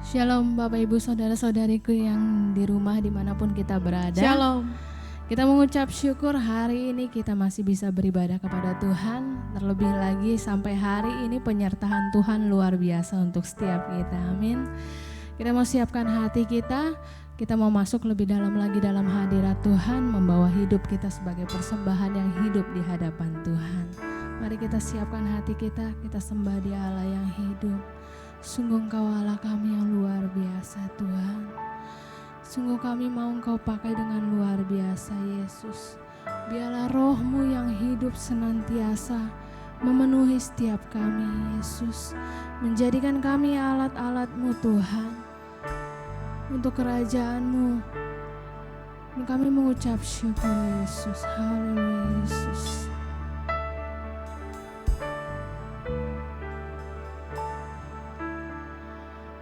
Shalom Bapak Ibu Saudara-saudariku yang di rumah dimanapun kita berada. Shalom. Kita mengucap syukur hari ini kita masih bisa beribadah kepada Tuhan. Terlebih lagi sampai hari ini penyertaan Tuhan luar biasa untuk setiap kita. Amin. Kita mau siapkan hati kita. Kita mau masuk lebih dalam lagi dalam hadirat Tuhan. Membawa hidup kita sebagai persembahan yang hidup di hadapan Tuhan. Mari kita siapkan hati kita. Kita sembah Dia Allah yang hidup. Sungguh Engkau Allah kami yang luar biasa Tuhan. Sungguh kami mau Engkau pakai dengan luar biasa Yesus. Biarlah roh-Mu yang hidup senantiasa memenuhi setiap kami Yesus. Menjadikan kami alat-alat-Mu Tuhan. Untuk kerajaan-Mu. Dan kami mengucap syukur Yesus. Haleluya Yesus.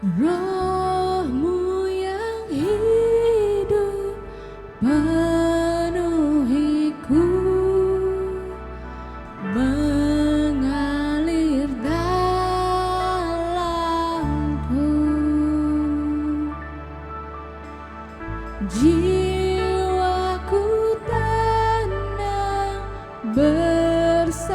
Roh-Mu yang hidup penuhiku, mengalir dalamku, jiwaku tenang bersamamu.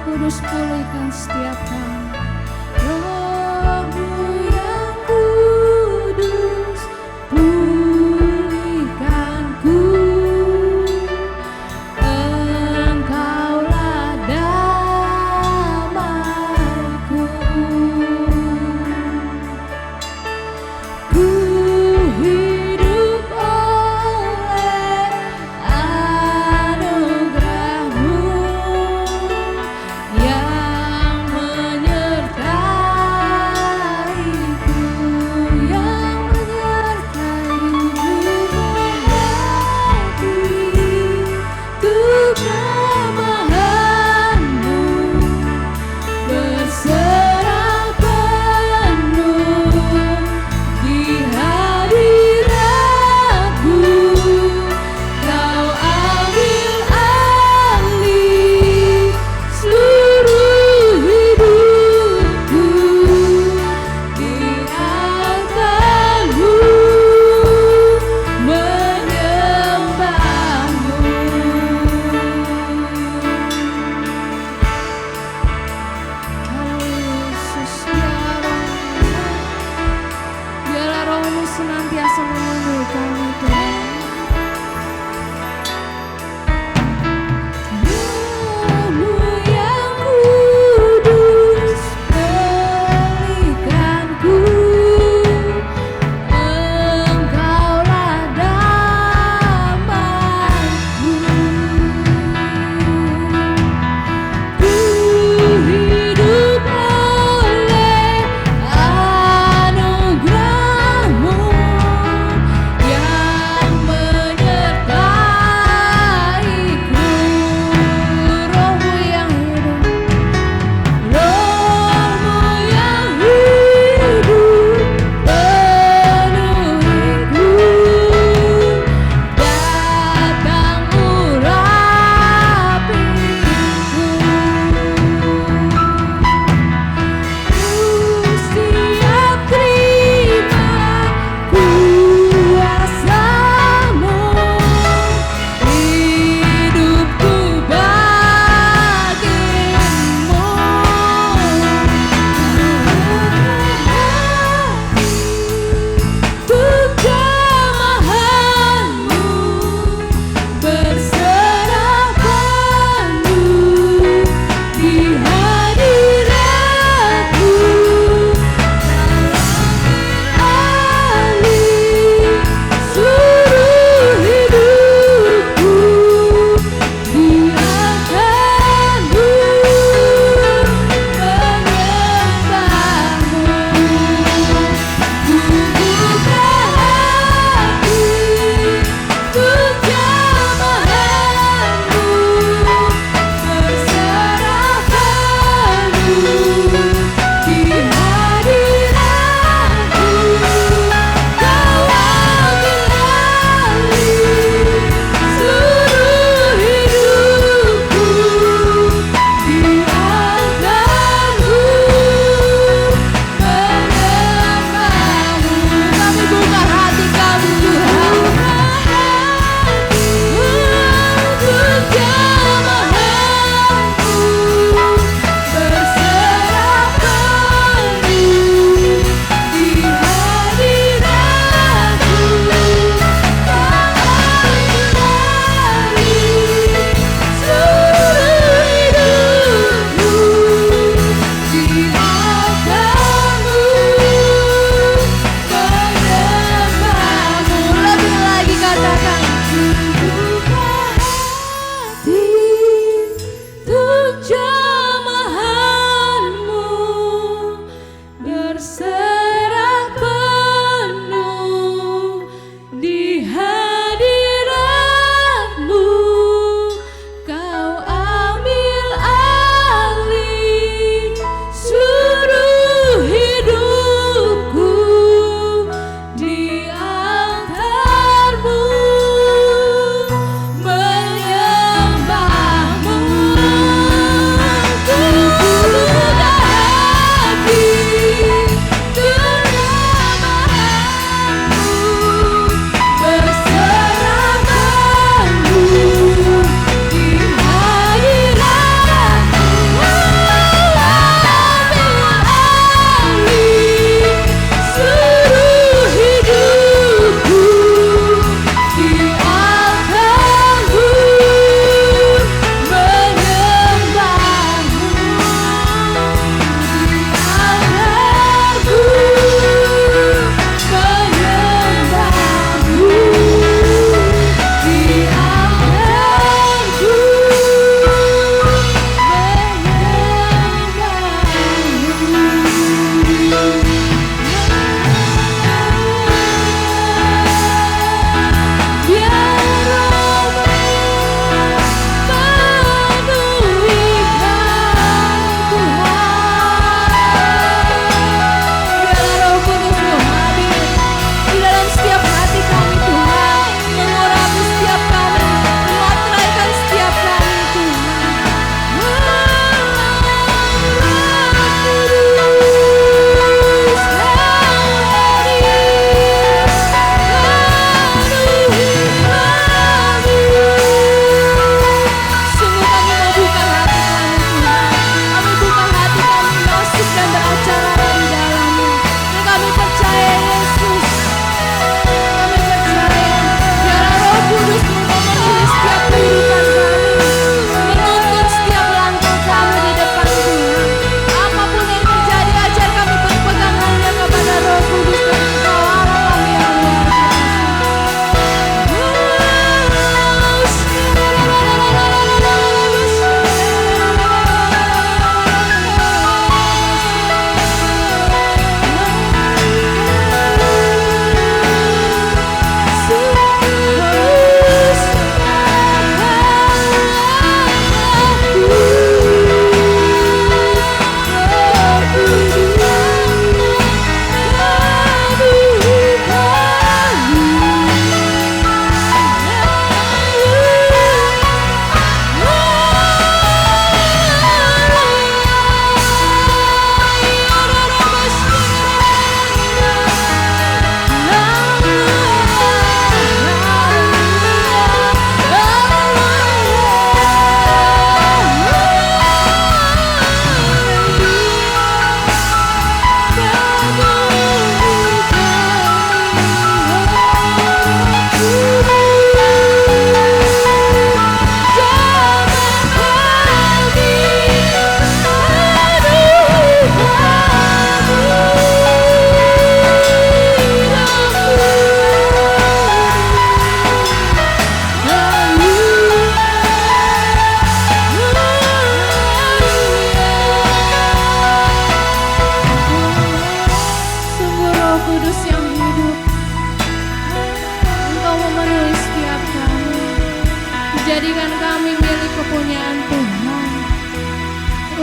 Kudus pulihkan setiap kami. Roh-Mu yang kudus pulihkanku. Engkaulah damaiku. Ku hidup oleh anugerah-Mu yang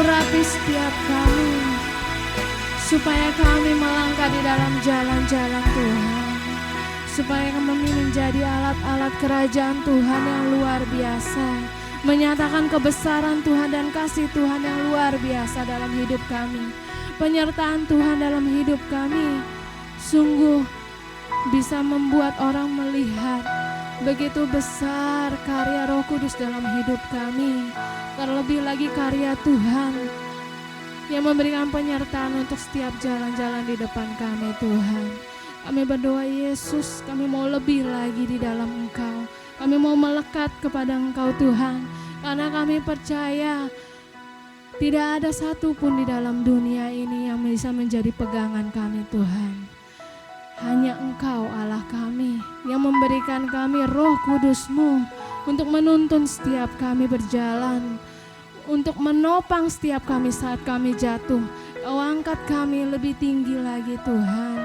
Urapi setiap kami, supaya kami melangkah di dalam jalan-jalan Tuhan, supaya kami menjadi alat-alat kerajaan Tuhan yang luar biasa, menyatakan kebesaran Tuhan dan kasih Tuhan yang luar biasa dalam hidup kami. Penyertaan Tuhan dalam hidup kami sungguh bisa membuat orang melihat begitu besar karya Roh Kudus dalam hidup kami. Terlebih lagi karya Tuhan yang memberikan penyertaan untuk setiap jalan-jalan di depan kami Tuhan. Kami berdoa Yesus, kami mau lebih lagi di dalam Engkau. Kami mau melekat kepada Engkau Tuhan, karena kami percaya tidak ada satupun di dalam dunia ini yang bisa menjadi pegangan kami Tuhan. Hanya Engkau Allah kami yang memberikan kami Roh Kudus-Mu untuk menuntun setiap kami berjalan, untuk menopang setiap kami saat kami jatuh. Kau angkat kami lebih tinggi lagi Tuhan.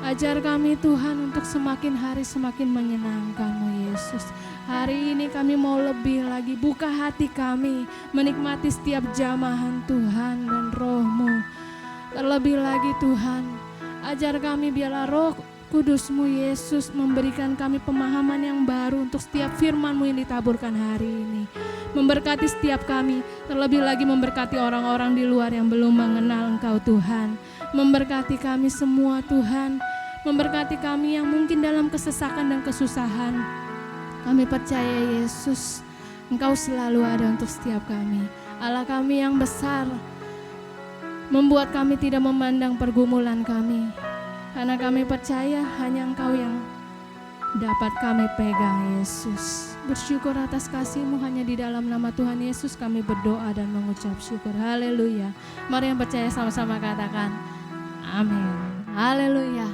Ajar kami Tuhan untuk semakin hari semakin menyenangkan-Mu Yesus. Hari ini kami mau lebih lagi buka hati kami, menikmati setiap jamahan Tuhan dan Roh-Mu. Terlebih lagi Tuhan, ajar kami biarlah Roh Kudus-Mu Yesus memberikan kami pemahaman yang baru untuk setiap firman-Mu yang ditaburkan hari ini. Memberkati setiap kami, terlebih lagi memberkati orang-orang di luar yang belum mengenal Engkau Tuhan. Memberkati kami semua Tuhan, memberkati kami yang mungkin dalam kesesakan dan kesusahan. Kami percaya Yesus, Engkau selalu ada untuk setiap kami. Allah kami yang besar, membuat kami tidak memandang pergumulan kami. Karena kami percaya hanya Engkau yang dapat kami pegang Yesus. Bersyukur atas kasih-Mu, hanya di dalam nama Tuhan Yesus kami berdoa dan mengucap syukur. Haleluya. Mari yang percaya sama-sama katakan amin. Haleluya.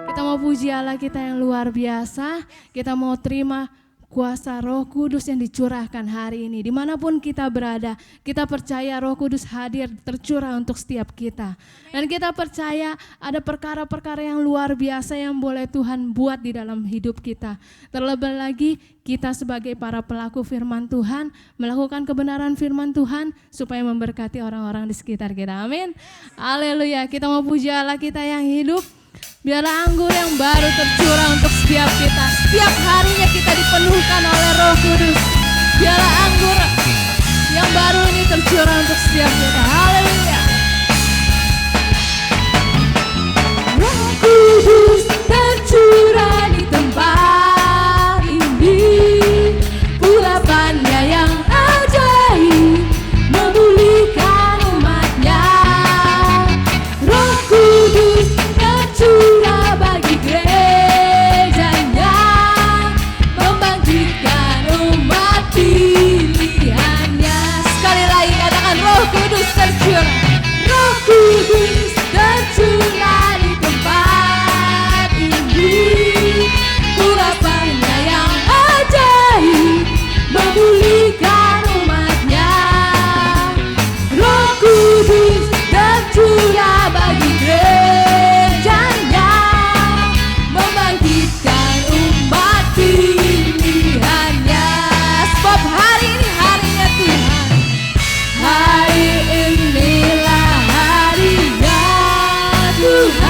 Kita mau puji Allah kita yang luar biasa. Kita mau terima kuasa Roh Kudus yang dicurahkan hari ini. Dimanapun kita berada, kita percaya Roh Kudus hadir tercurah untuk setiap kita. Dan kita percaya ada perkara-perkara yang luar biasa yang boleh Tuhan buat di dalam hidup kita. Terlebih lagi kita sebagai para pelaku firman Tuhan, melakukan kebenaran firman Tuhan supaya memberkati orang-orang di sekitar kita. Amin. Haleluya. Kita mau puji Allah kita yang hidup. Biarlah anggur yang baru tercurah untuk setiap kita. Setiap harinya kita dipenuhkan oleh Roh Kudus. Biarlah anggur yang baru ini tercurah untuk setiap kita. Haleluya. Roh Kudus tercurah di tempat ini. Urapannya yang ajaib memulihkan umatnya. Roh Kudus tercurah bagi gerejanya, membangkitkan umat pilihannya. Sekali lagi katakan Roh Kudus tercurah. Roh Kudus tercurah di tempat ini. Urapannya yang ajaib memulihkan umatnya. Roh Kudus tercurah bagi gerejanya, membangkitkan umat pilihannya. Sebab hari ini harinya Tuhan. Hari inilah harinya Tuhan.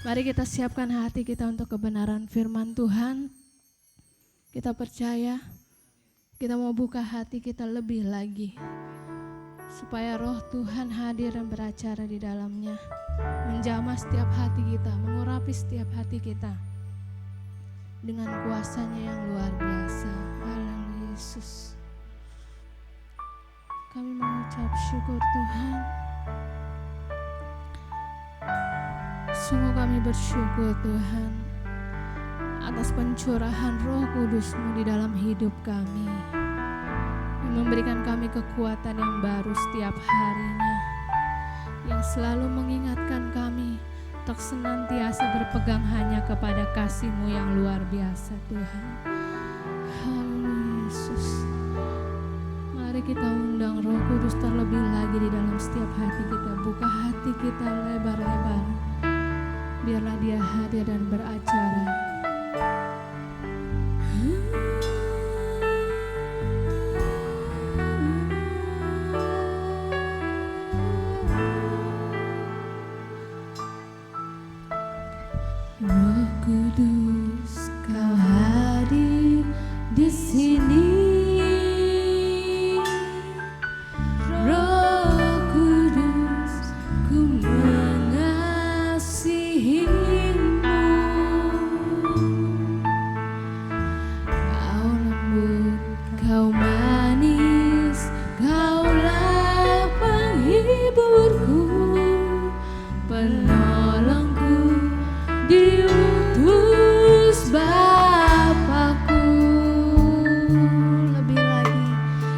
Mari kita siapkan hati kita untuk kebenaran firman Tuhan. Kita percaya, kita mau buka hati kita lebih lagi, supaya roh Tuhan hadir dan beracara di dalamnya, menjamah setiap hati kita, mengurapi setiap hati kita dengan kuasanya yang luar biasa. Haleluya Yesus. Kami mengucap syukur Tuhan. Sungguh kami bersyukur Tuhan atas pencurahan Roh Kudus-Mu di dalam hidup kami, yang memberikan kami kekuatan yang baru setiap harinya, yang selalu mengingatkan kami untuk senantiasa berpegang hanya kepada kasih-Mu yang luar biasa Tuhan. Haleluya Yesus. Mari kita undang Roh Kudus terlebih lagi di dalam setiap hati kita. Buka hati kita lebar-lebar, biarlah Dia hadir dan beracara. Roh Kudus, Kau hadir di sini. Roh Kudus, ku mengasihi-Mu. Kau lembut, Kau manis, Kaulah penghiburku, penolongku, diutus Bapakku. Lebih lagi,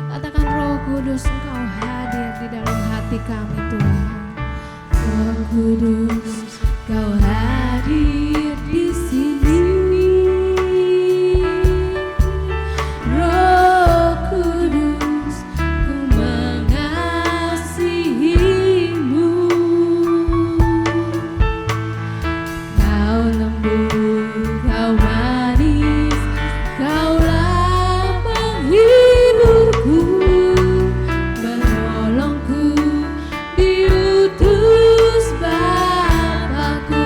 katakan Roh Kudus, Engkau hadir di dalam hati kami Tuhan. Roh Kudus, Kau hadir di sini. Roh Kudus, ku mengasihi-Mu. Kau lembut, Kau manis, Kaulah penghiburku, penolongku, diutus Bapakku.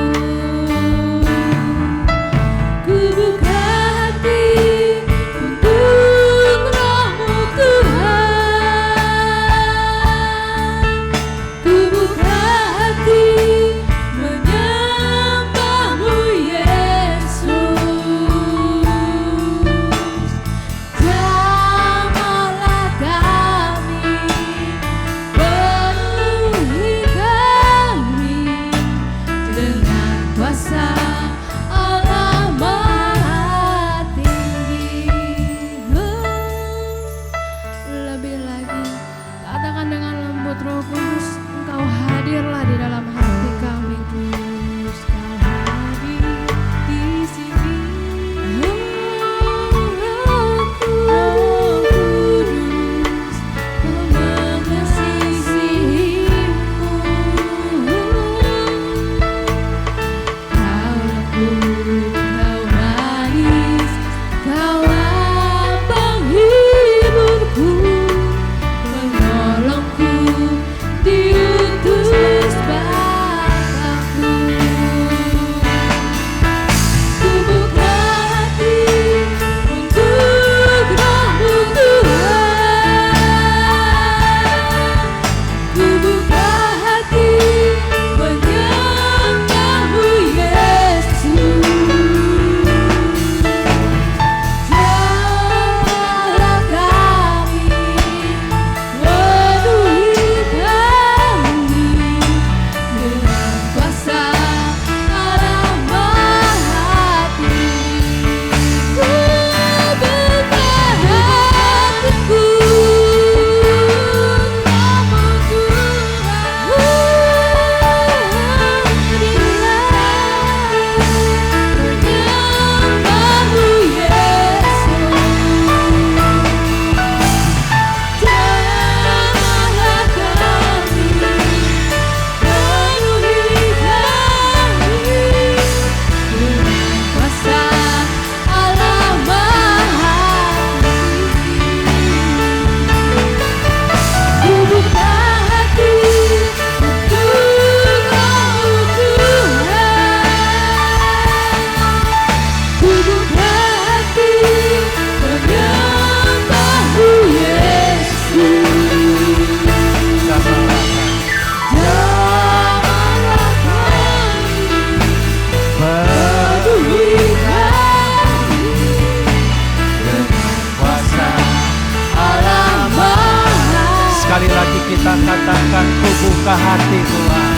buka hati Tuhan.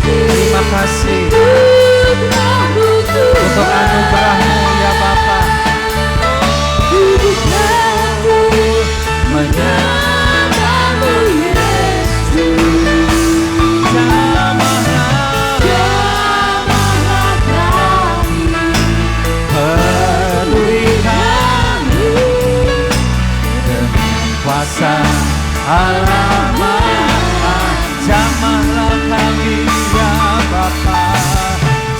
Terima kasih untuk anugerah-Mu ya Bapa. Menyembah-Mu Yesus. Jamahlah kami, penuhi kami dengan kuasa Allah. Jamahlah kami ya Bapa.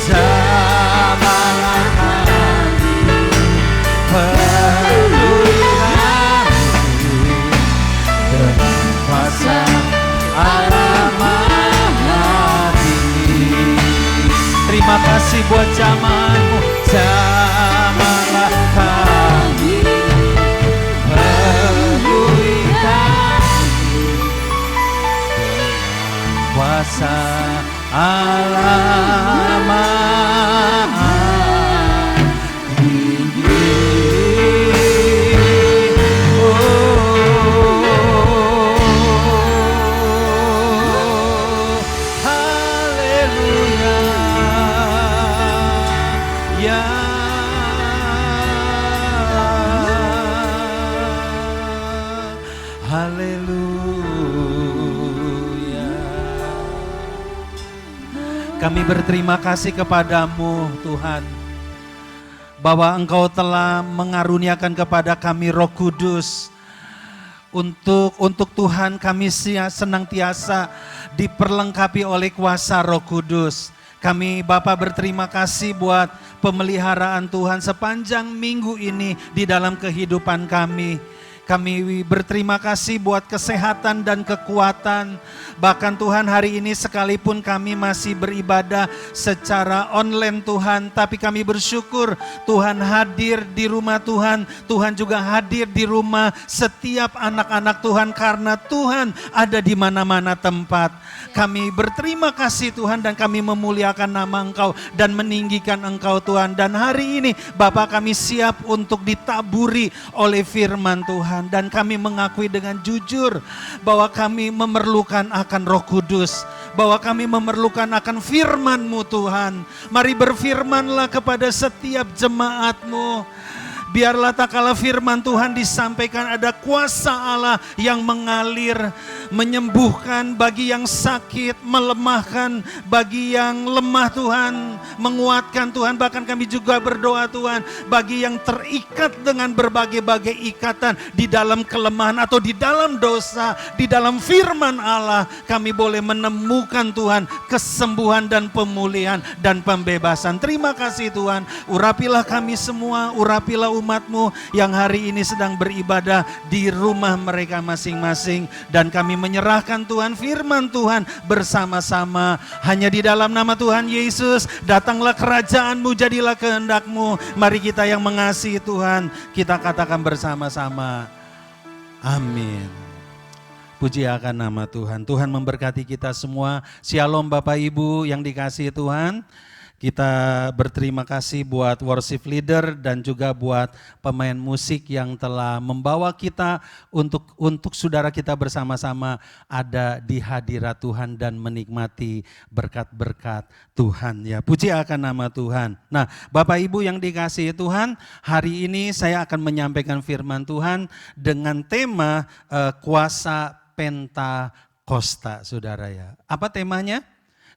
Jamahlah kami, penuhi kami dengan kuasa Allah Maha Tinggi. Terima kasih buat jamaah-Mu. Jamahlah kami, penuhi kami dengan kuasa Allah Maha Tinggi. Haleluya, ya haleluya. Kami berterima kasih kepadamu Tuhan, bahwa Engkau telah mengaruniakan kepada kami Roh Kudus. Untuk Tuhan kami senantiasa diperlengkapi oleh kuasa Roh Kudus. Kami Bapa berterima kasih buat pemeliharaan Tuhan sepanjang minggu ini di dalam kehidupan kami. Kami berterima kasih buat kesehatan dan kekuatan. Bahkan Tuhan hari ini sekalipun kami masih beribadah secara online Tuhan, tapi kami bersyukur Tuhan hadir di rumah Tuhan. Tuhan juga hadir di rumah setiap anak-anak Tuhan karena Tuhan ada di mana-mana tempat. Kami berterima kasih Tuhan dan kami memuliakan nama Engkau dan meninggikan Engkau Tuhan. Dan hari ini Bapa kami siap untuk ditaburi oleh firman Tuhan. Dan kami mengakui dengan jujur bahwa kami memerlukan akan Roh Kudus, bahwa kami memerlukan akan firman-Mu Tuhan. Mari berfirmanlah kepada setiap jemaat-Mu. Biarlah tak kala firman Tuhan disampaikan ada kuasa Allah yang mengalir, menyembuhkan bagi yang sakit, melemahkan bagi yang lemah Tuhan, menguatkan Tuhan. Bahkan kami juga berdoa Tuhan, bagi yang terikat dengan berbagai-bagai ikatan di dalam kelemahan atau di dalam dosa, di dalam firman Allah, kami boleh menemukan Tuhan kesembuhan dan pemulihan dan pembebasan. Terima kasih Tuhan, urapilah kami semua, urapilah umat-Mu yang hari ini sedang beribadah di rumah mereka masing-masing. Dan kami menyerahkan Tuhan firman Tuhan bersama-sama. Hanya di dalam nama Tuhan Yesus, datanglah kerajaan-Mu, jadilah kehendak-Mu. Mari kita yang mengasihi Tuhan, kita katakan bersama-sama. Amin. Puji akan nama Tuhan. Tuhan memberkati kita semua. Shalom Bapak Ibu yang dikasihi Tuhan. Kita berterima kasih buat worship leader dan juga buat pemain musik yang telah membawa kita untuk saudara kita bersama-sama ada di hadirat Tuhan dan menikmati berkat-berkat Tuhan ya. Puji akan nama Tuhan. Nah, Bapak Ibu yang dikasihi Tuhan, hari ini saya akan menyampaikan firman Tuhan dengan tema kuasa Pentakosta, saudara ya. Apa temanya?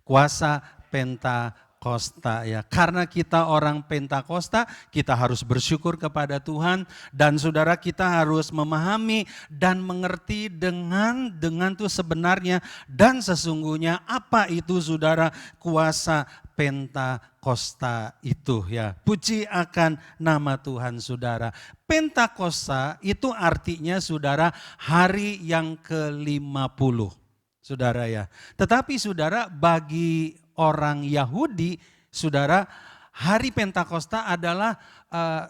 Kuasa Pentakosta. Ya, karena kita orang Pentakosta, kita harus bersyukur kepada Tuhan dan saudara kita harus memahami dan mengerti dengan tuh sebenarnya dan sesungguhnya apa itu saudara kuasa Pentakosta itu ya. Puji akan nama Tuhan saudara. Pentakosta itu artinya saudara hari yang ke-50 saudara ya. Tetapi saudara bagi orang Yahudi, saudara, Hari Pentakosta adalah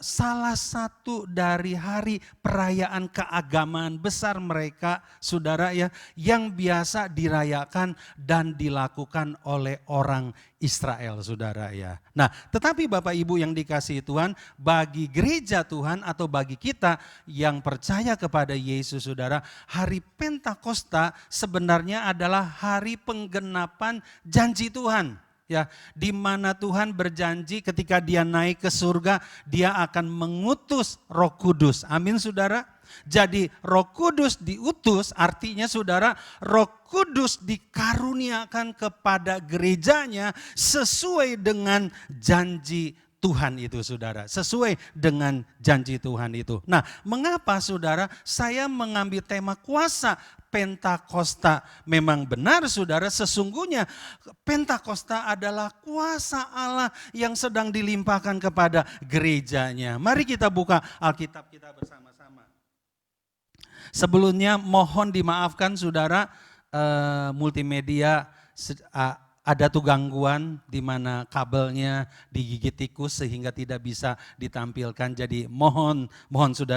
salah satu dari hari perayaan keagamaan besar mereka, saudara ya, yang biasa dirayakan dan dilakukan oleh orang Israel, saudara ya. Nah, tetapi Bapak Ibu yang dikasihi Tuhan, bagi gereja Tuhan atau bagi kita yang percaya kepada Yesus, saudara, hari Pentakosta sebenarnya adalah hari penggenapan janji Tuhan. Ya, di mana Tuhan berjanji ketika dia naik ke surga, dia akan mengutus Roh Kudus. Amin, saudara. Jadi Roh Kudus diutus, artinya saudara, Roh Kudus dikaruniakan kepada gerejanya sesuai dengan janji Tuhan itu, saudara. Sesuai dengan janji Tuhan itu. Nah, mengapa saudara saya mengambil tema kuasa Pentakosta? Memang benar saudara, sesungguhnya Pentakosta adalah kuasa Allah yang sedang dilimpahkan kepada gerejanya. Mari kita buka Alkitab kita bersama-sama. Sebelumnya mohon dimaafkan saudara, multimedia ada tuh gangguan di mana kabelnya digigit tikus sehingga tidak bisa ditampilkan. Jadi mohon sudah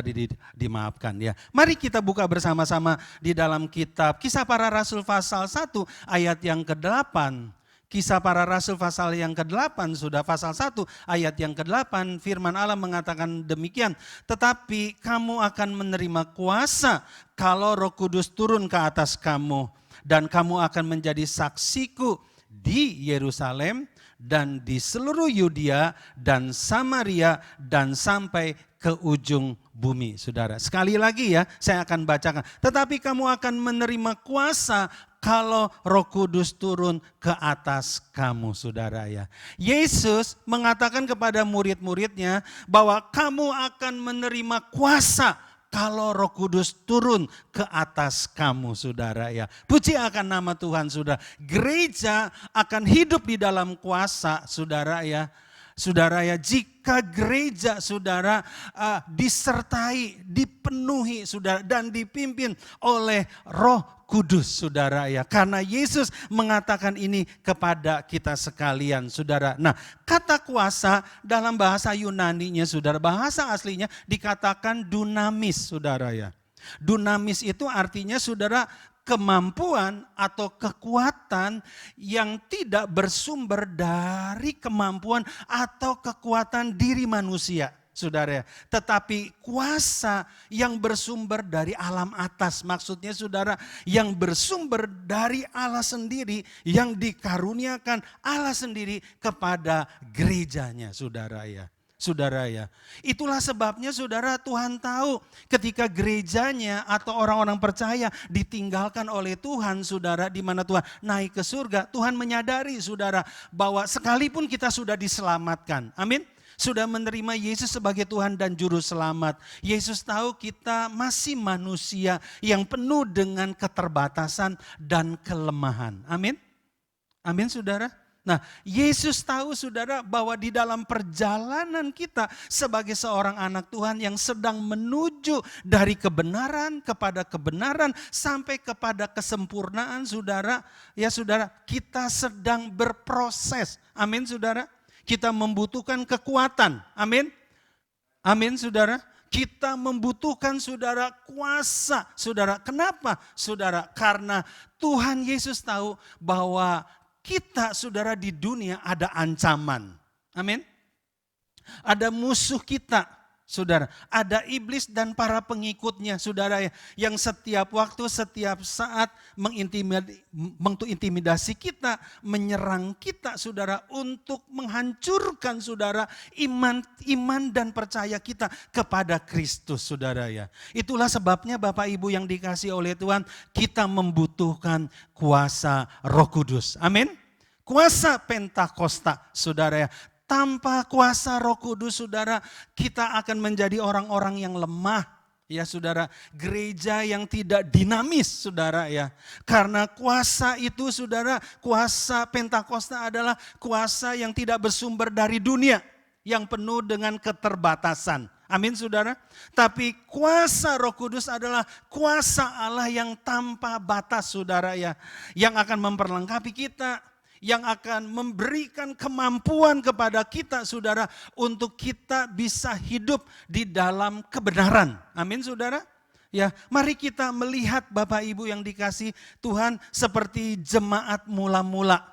dimaafkan ya. Mari kita buka bersama-sama di dalam kitab Kisah Para Rasul pasal 1 ayat yang ke-8. Kisah Para Rasul pasal yang ke-8, sudah pasal 1 ayat yang ke-8, firman Allah mengatakan demikian. Tetapi kamu akan menerima kuasa kalau Roh Kudus turun ke atas kamu. Dan kamu akan menjadi saksiku di Yerusalem dan di seluruh Yudea dan Samaria dan sampai ke ujung bumi, saudara. Sekali lagi ya, saya akan bacakan. Tetapi kamu akan menerima kuasa kalau Roh Kudus turun ke atas kamu, saudara ya. Yesus mengatakan kepada murid-muridnya bahwa kamu akan menerima kuasa kalau Roh Kudus turun ke atas kamu, saudara ya. Puji akan nama Tuhan, saudara. Gereja akan hidup di dalam kuasa, saudara ya. Saudara ya, jika gereja saudara disertai, dipenuhi saudara dan dipimpin oleh Roh Kudus, saudara ya. Karena Yesus mengatakan ini kepada kita sekalian, saudara. Nah, kata kuasa dalam bahasa Yunaninya, saudara, bahasa aslinya dikatakan dunamis, saudara ya. Dunamis itu artinya, saudara, kemampuan atau kekuatan yang tidak bersumber dari kemampuan atau kekuatan diri manusia, saudara ya. Tetapi kuasa yang bersumber dari alam atas, maksudnya saudara, yang bersumber dari Allah sendiri, yang dikaruniakan Allah sendiri kepada gerejanya, saudara ya. Saudara ya, itulah sebabnya saudara, Tuhan tahu ketika gerejanya atau orang-orang percaya ditinggalkan oleh Tuhan, saudara, di mana Tuhan naik ke surga, Tuhan menyadari saudara bahwa sekalipun kita sudah diselamatkan, amin, sudah menerima Yesus sebagai Tuhan dan Juru Selamat, Yesus tahu kita masih manusia yang penuh dengan keterbatasan dan kelemahan, amin, amin saudara. Nah, Yesus tahu saudara bahwa di dalam perjalanan kita sebagai seorang anak Tuhan yang sedang menuju dari kebenaran kepada kebenaran sampai kepada kesempurnaan, saudara, ya saudara, kita sedang berproses. Amin saudara. Kita membutuhkan kekuatan. Amin. Amin saudara. Kita membutuhkan saudara kuasa, saudara. Kenapa saudara? Karena Tuhan Yesus tahu bahwa kita saudara di dunia ada ancaman. Amin. Ada musuh kita, saudara. Ada iblis dan para pengikutnya, saudara ya, yang setiap waktu, setiap saat mengintimidasi kita, menyerang kita, saudara, untuk menghancurkan saudara iman dan percaya kita kepada Kristus, saudara ya. Itulah sebabnya Bapak Ibu yang dikasihi oleh Tuhan, kita membutuhkan kuasa Roh Kudus. Amin. Kuasa Pentakosta, saudara ya. Tanpa kuasa Roh Kudus, saudara, kita akan menjadi orang-orang yang lemah, ya saudara. Gereja yang tidak dinamis, saudara ya. Karena kuasa itu, saudara, kuasa Pentakosta adalah kuasa yang tidak bersumber dari dunia, yang penuh dengan keterbatasan. Amin saudara. Tapi kuasa Roh Kudus adalah kuasa Allah yang tanpa batas, saudara ya. Yang akan memperlengkapi kita, yang akan memberikan kemampuan kepada kita saudara untuk kita bisa hidup di dalam kebenaran. Amin saudara. Ya, mari kita melihat Bapak Ibu yang dikasih Tuhan seperti jemaat mula-mula.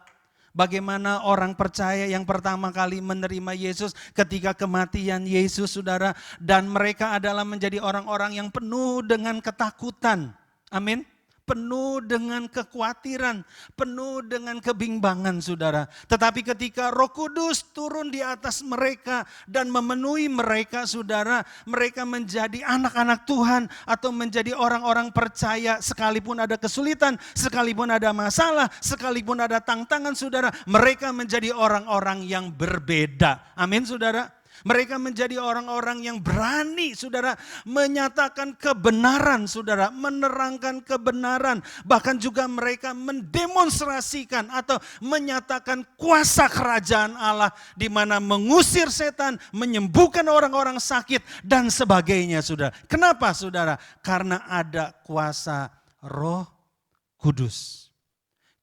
Bagaimana orang percaya yang pertama kali menerima Yesus ketika kematian Yesus saudara. Dan mereka adalah menjadi orang-orang yang penuh dengan ketakutan. Amin. Penuh dengan kekhawatiran, penuh dengan kebimbangan saudara. Tetapi ketika Roh Kudus turun di atas mereka dan memenuhi mereka saudara. Mereka menjadi anak-anak Tuhan atau menjadi orang-orang percaya sekalipun ada kesulitan, sekalipun ada masalah, sekalipun ada tantangan saudara. Mereka menjadi orang-orang yang berbeda. Amin saudara. Mereka menjadi orang-orang yang berani saudara menyatakan kebenaran saudara, menerangkan kebenaran. Bahkan juga mereka mendemonstrasikan atau menyatakan kuasa kerajaan Allah di mana mengusir setan, menyembuhkan orang-orang sakit dan sebagainya saudara. Kenapa saudara? Karena ada kuasa Roh Kudus.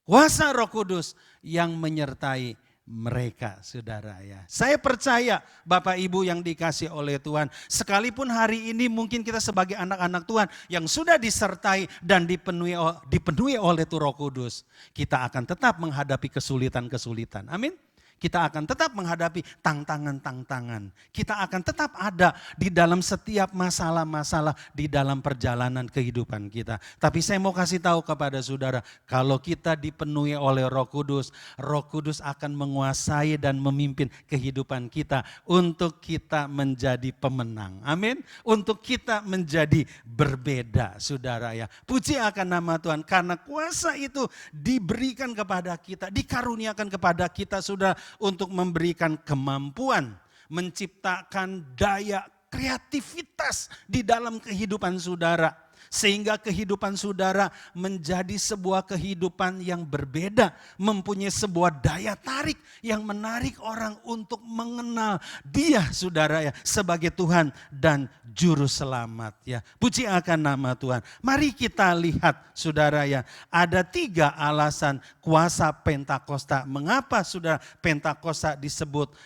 Kuasa Roh Kudus yang menyertai mereka saudara ya. Saya percaya Bapak Ibu yang dikasih oleh Tuhan. Sekalipun hari ini mungkin kita sebagai anak-anak Tuhan yang sudah disertai dan dipenuhi oleh Roh Kudus. Kita akan tetap menghadapi kesulitan-kesulitan. Amin. Kita akan tetap menghadapi tantangan-tantangan. Kita akan tetap ada di dalam setiap masalah-masalah di dalam perjalanan kehidupan kita. Tapi saya mau kasih tahu kepada saudara, kalau kita dipenuhi oleh Roh Kudus akan menguasai dan memimpin kehidupan kita untuk kita menjadi pemenang. Amin. Untuk kita menjadi berbeda saudara ya. Puji akan nama Tuhan karena kuasa itu diberikan kepada kita, dikaruniakan kepada kita saudara. Untuk memberikan kemampuan, menciptakan daya kreativitas di dalam kehidupan saudara. Sehingga kehidupan saudara menjadi sebuah kehidupan yang berbeda. Mempunyai sebuah daya tarik yang menarik orang untuk mengenal Dia saudara ya. Sebagai Tuhan dan Juru Selamat ya. Puji akan nama Tuhan. Mari kita lihat saudara ya. Ada 3 alasan kuasa Pentakosta. Mengapa saudara Pentakosta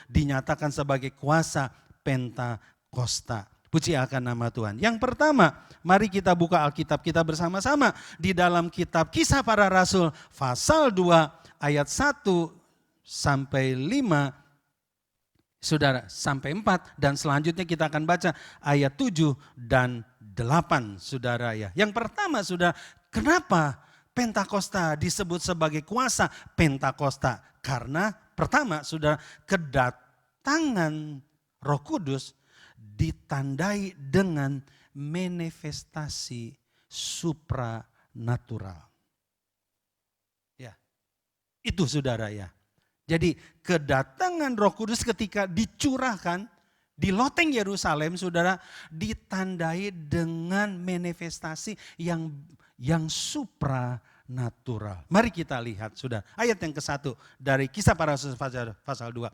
dinyatakan sebagai kuasa Pentakosta. Puji akan nama Tuhan. Yang pertama, mari kita buka Alkitab kita bersama-sama di dalam kitab Kisah Para Rasul pasal 2 ayat 1 sampai 5, saudara, sampai 4 dan selanjutnya kita akan baca ayat 7 dan 8 saudara ya. Yang pertama saudara, kenapa Pentakosta disebut sebagai kuasa Pentakosta? Karena pertama saudara, kedatangan Roh Kudus ditandai dengan manifestasi supranatural. Ya, itu saudara ya. Jadi kedatangan Roh Kudus ketika dicurahkan di loteng Yerusalem saudara ditandai dengan manifestasi yang supranatural. Mari kita lihat saudara. Ayat yang ke-1 dari Kisah Para Rasul pasal 2.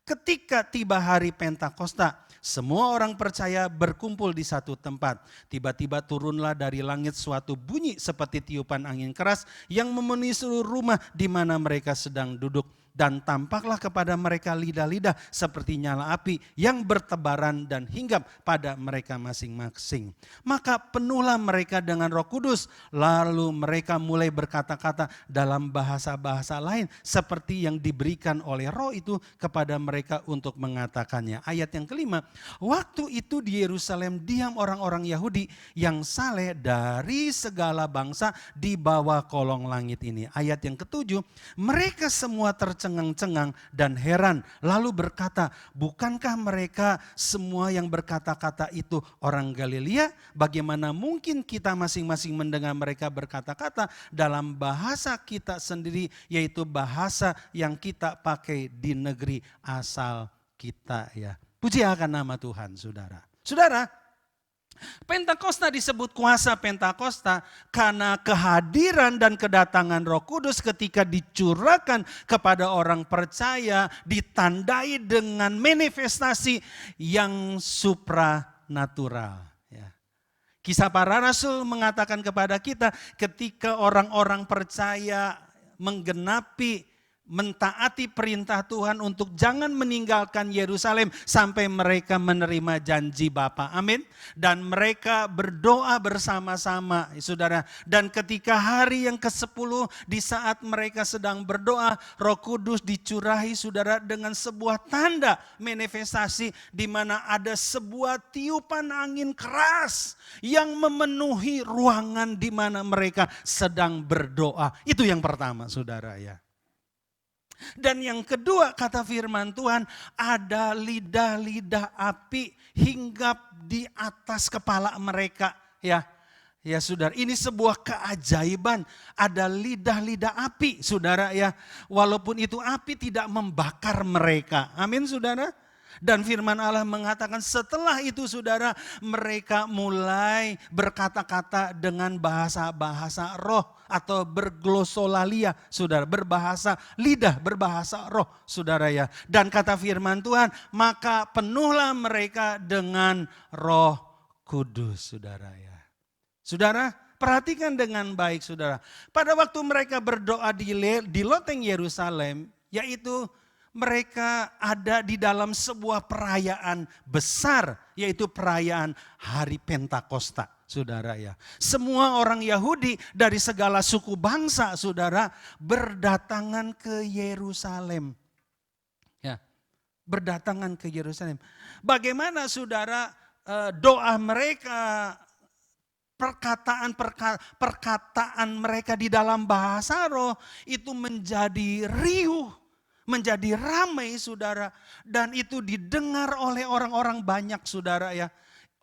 Ketika tiba hari Pentakosta, semua orang percaya berkumpul di satu tempat. Tiba-tiba turunlah dari langit suatu bunyi seperti tiupan angin keras yang memenuhi seluruh rumah di mana mereka sedang duduk. Dan tampaklah kepada mereka lidah-lidah seperti nyala api yang bertebaran dan hinggap pada mereka masing-masing. Maka penuhlah mereka dengan Roh Kudus, lalu mereka mulai berkata-kata dalam bahasa-bahasa lain seperti yang diberikan oleh Roh itu kepada mereka untuk mengatakannya. Ayat yang kelima, waktu itu di Yerusalem diam orang-orang Yahudi yang saleh dari segala bangsa di bawah kolong langit ini. Ayat yang ketujuh, mereka semua tercengang-cengang dan heran lalu berkata, bukankah mereka semua yang berkata-kata itu orang Galilea? Bagaimana mungkin kita masing-masing mendengar mereka berkata-kata dalam bahasa kita sendiri, yaitu bahasa yang kita pakai di negeri asal kita ya. Puji akan nama Tuhan saudara. Saudara, Pentakosta disebut kuasa Pentakosta karena kehadiran dan kedatangan Roh Kudus ketika dicurahkan kepada orang percaya ditandai dengan manifestasi yang supranatural. Ya. Kisah Para Rasul mengatakan kepada kita ketika orang-orang percaya menggenapi mentaati perintah Tuhan untuk jangan meninggalkan Yerusalem sampai mereka menerima janji Bapa. Amin. Dan mereka berdoa bersama-sama, saudara. Dan ketika hari yang ke-10, di saat mereka sedang berdoa, Roh Kudus dicurahi, saudara, dengan sebuah tanda manifestasi di mana ada sebuah tiupan angin keras yang memenuhi ruangan di mana mereka sedang berdoa. Itu yang pertama, saudara ya. Dan yang kedua, kata firman Tuhan, ada lidah-lidah api hinggap di atas kepala mereka. Ya saudara, ini sebuah keajaiban. Ada lidah-lidah api, saudara ya. Walaupun itu api tidak membakar mereka. Amin, saudara. Dan firman Allah mengatakan setelah itu, saudara, mereka mulai berkata-kata dengan bahasa-bahasa roh atau berglosolalia, saudara, berbahasa lidah, berbahasa roh, saudara ya. Dan kata firman Tuhan, maka penuhlah mereka dengan Roh Kudus, saudara ya. Saudara, perhatikan dengan baik, saudara. Pada waktu mereka berdoa di loteng Yerusalem, yaitu mereka ada di dalam sebuah perayaan besar, yaitu perayaan Hari Pentakosta, saudara ya. Semua orang Yahudi dari segala suku bangsa, saudara, berdatangan ke Yerusalem. Ya, berdatangan ke Yerusalem. Bagaimana, saudara, doa mereka, perkataan mereka di dalam bahasa roh itu menjadi riuh, menjadi ramai, saudara. Dan itu didengar oleh orang-orang banyak, saudara ya.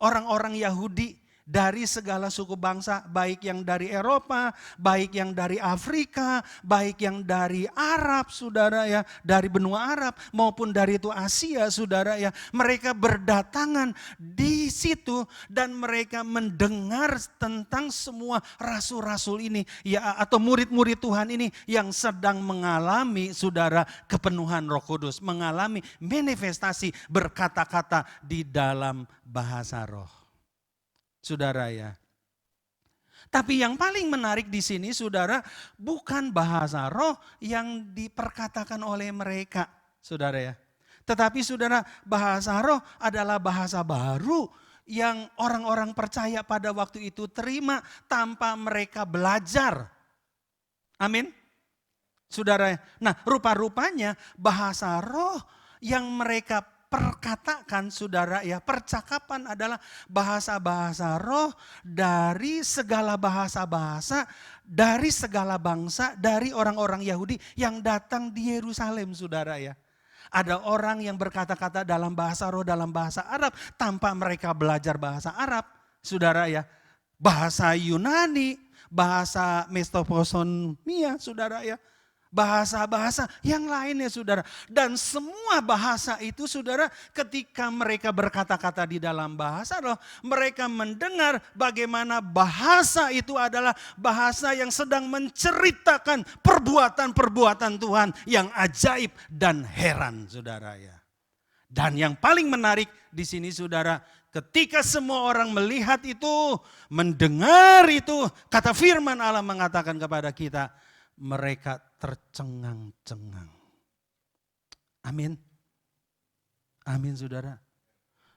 Orang-orang Yahudi dari segala suku bangsa, baik yang dari Eropa, baik yang dari Afrika, baik yang dari Arab, saudara ya, dari benua Arab maupun dari itu Asia, saudara ya. Mereka berdatangan di situ dan mereka mendengar tentang semua rasul-rasul ini ya, atau murid-murid Tuhan ini yang sedang mengalami, saudara, kepenuhan Roh Kudus, mengalami manifestasi berkata-kata di dalam bahasa roh. Saudara ya. Tapi yang paling menarik di sini, saudara, bukan bahasa roh yang diperkatakan oleh mereka, saudara ya. Tetapi saudara, bahasa roh adalah bahasa baru yang orang-orang percaya pada waktu itu terima tanpa mereka belajar. Amin. Saudara, nah rupa-rupanya bahasa roh yang mereka perkatakan, saudara ya, percakapan adalah bahasa-bahasa roh dari segala bahasa-bahasa, dari segala bangsa, dari orang-orang Yahudi yang datang di Yerusalem, saudara ya. Ada orang yang berkata-kata dalam bahasa roh, dalam bahasa Arab tanpa mereka belajar bahasa Arab, saudara ya. Bahasa Yunani, bahasa Mesopotamia, saudara ya. Bahasa-bahasa yang lainnya, saudara. Dan semua bahasa itu, saudara, ketika mereka berkata-kata di dalam bahasa roh, mereka mendengar bagaimana bahasa itu adalah bahasa yang sedang menceritakan perbuatan-perbuatan Tuhan yang ajaib dan heran, saudara ya. Dan yang paling menarik di sini, saudara, ketika semua orang melihat itu, mendengar itu, kata firman Allah mengatakan kepada kita, mereka tercengang-cengang. Amin. Amin, saudara.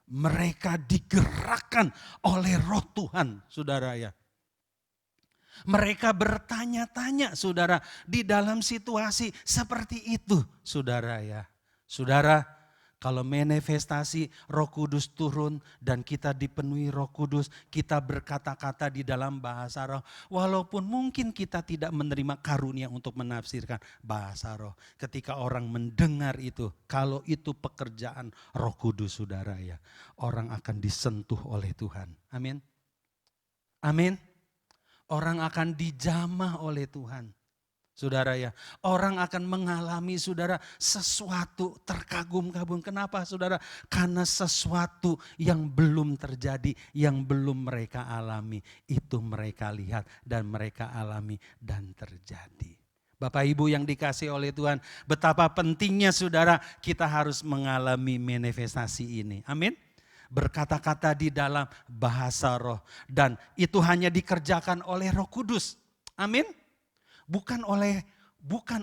Mereka digerakkan oleh Roh Tuhan, saudara ya. Mereka bertanya-tanya, saudara, di dalam situasi seperti itu, saudara ya. Saudara, kalau manifestasi Roh Kudus turun dan kita dipenuhi Roh Kudus, kita berkata-kata di dalam bahasa roh. Walaupun mungkin kita tidak menerima karunia untuk menafsirkan bahasa roh. Ketika orang mendengar itu, kalau itu pekerjaan Roh Kudus, saudara ya, orang akan disentuh oleh Tuhan. Amin. Amin. Orang akan dijamah oleh Tuhan. Saudara ya, orang akan mengalami, saudara, sesuatu terkagum-kagum. Kenapa, saudara? Karena sesuatu yang belum terjadi, yang belum mereka alami, itu mereka lihat dan mereka alami dan terjadi. Bapak Ibu yang dikasihi oleh Tuhan, betapa pentingnya, saudara, kita harus mengalami manifestasi ini. Amin. Berkata-kata di dalam bahasa roh, dan itu hanya dikerjakan oleh Roh Kudus. Amin. Bukan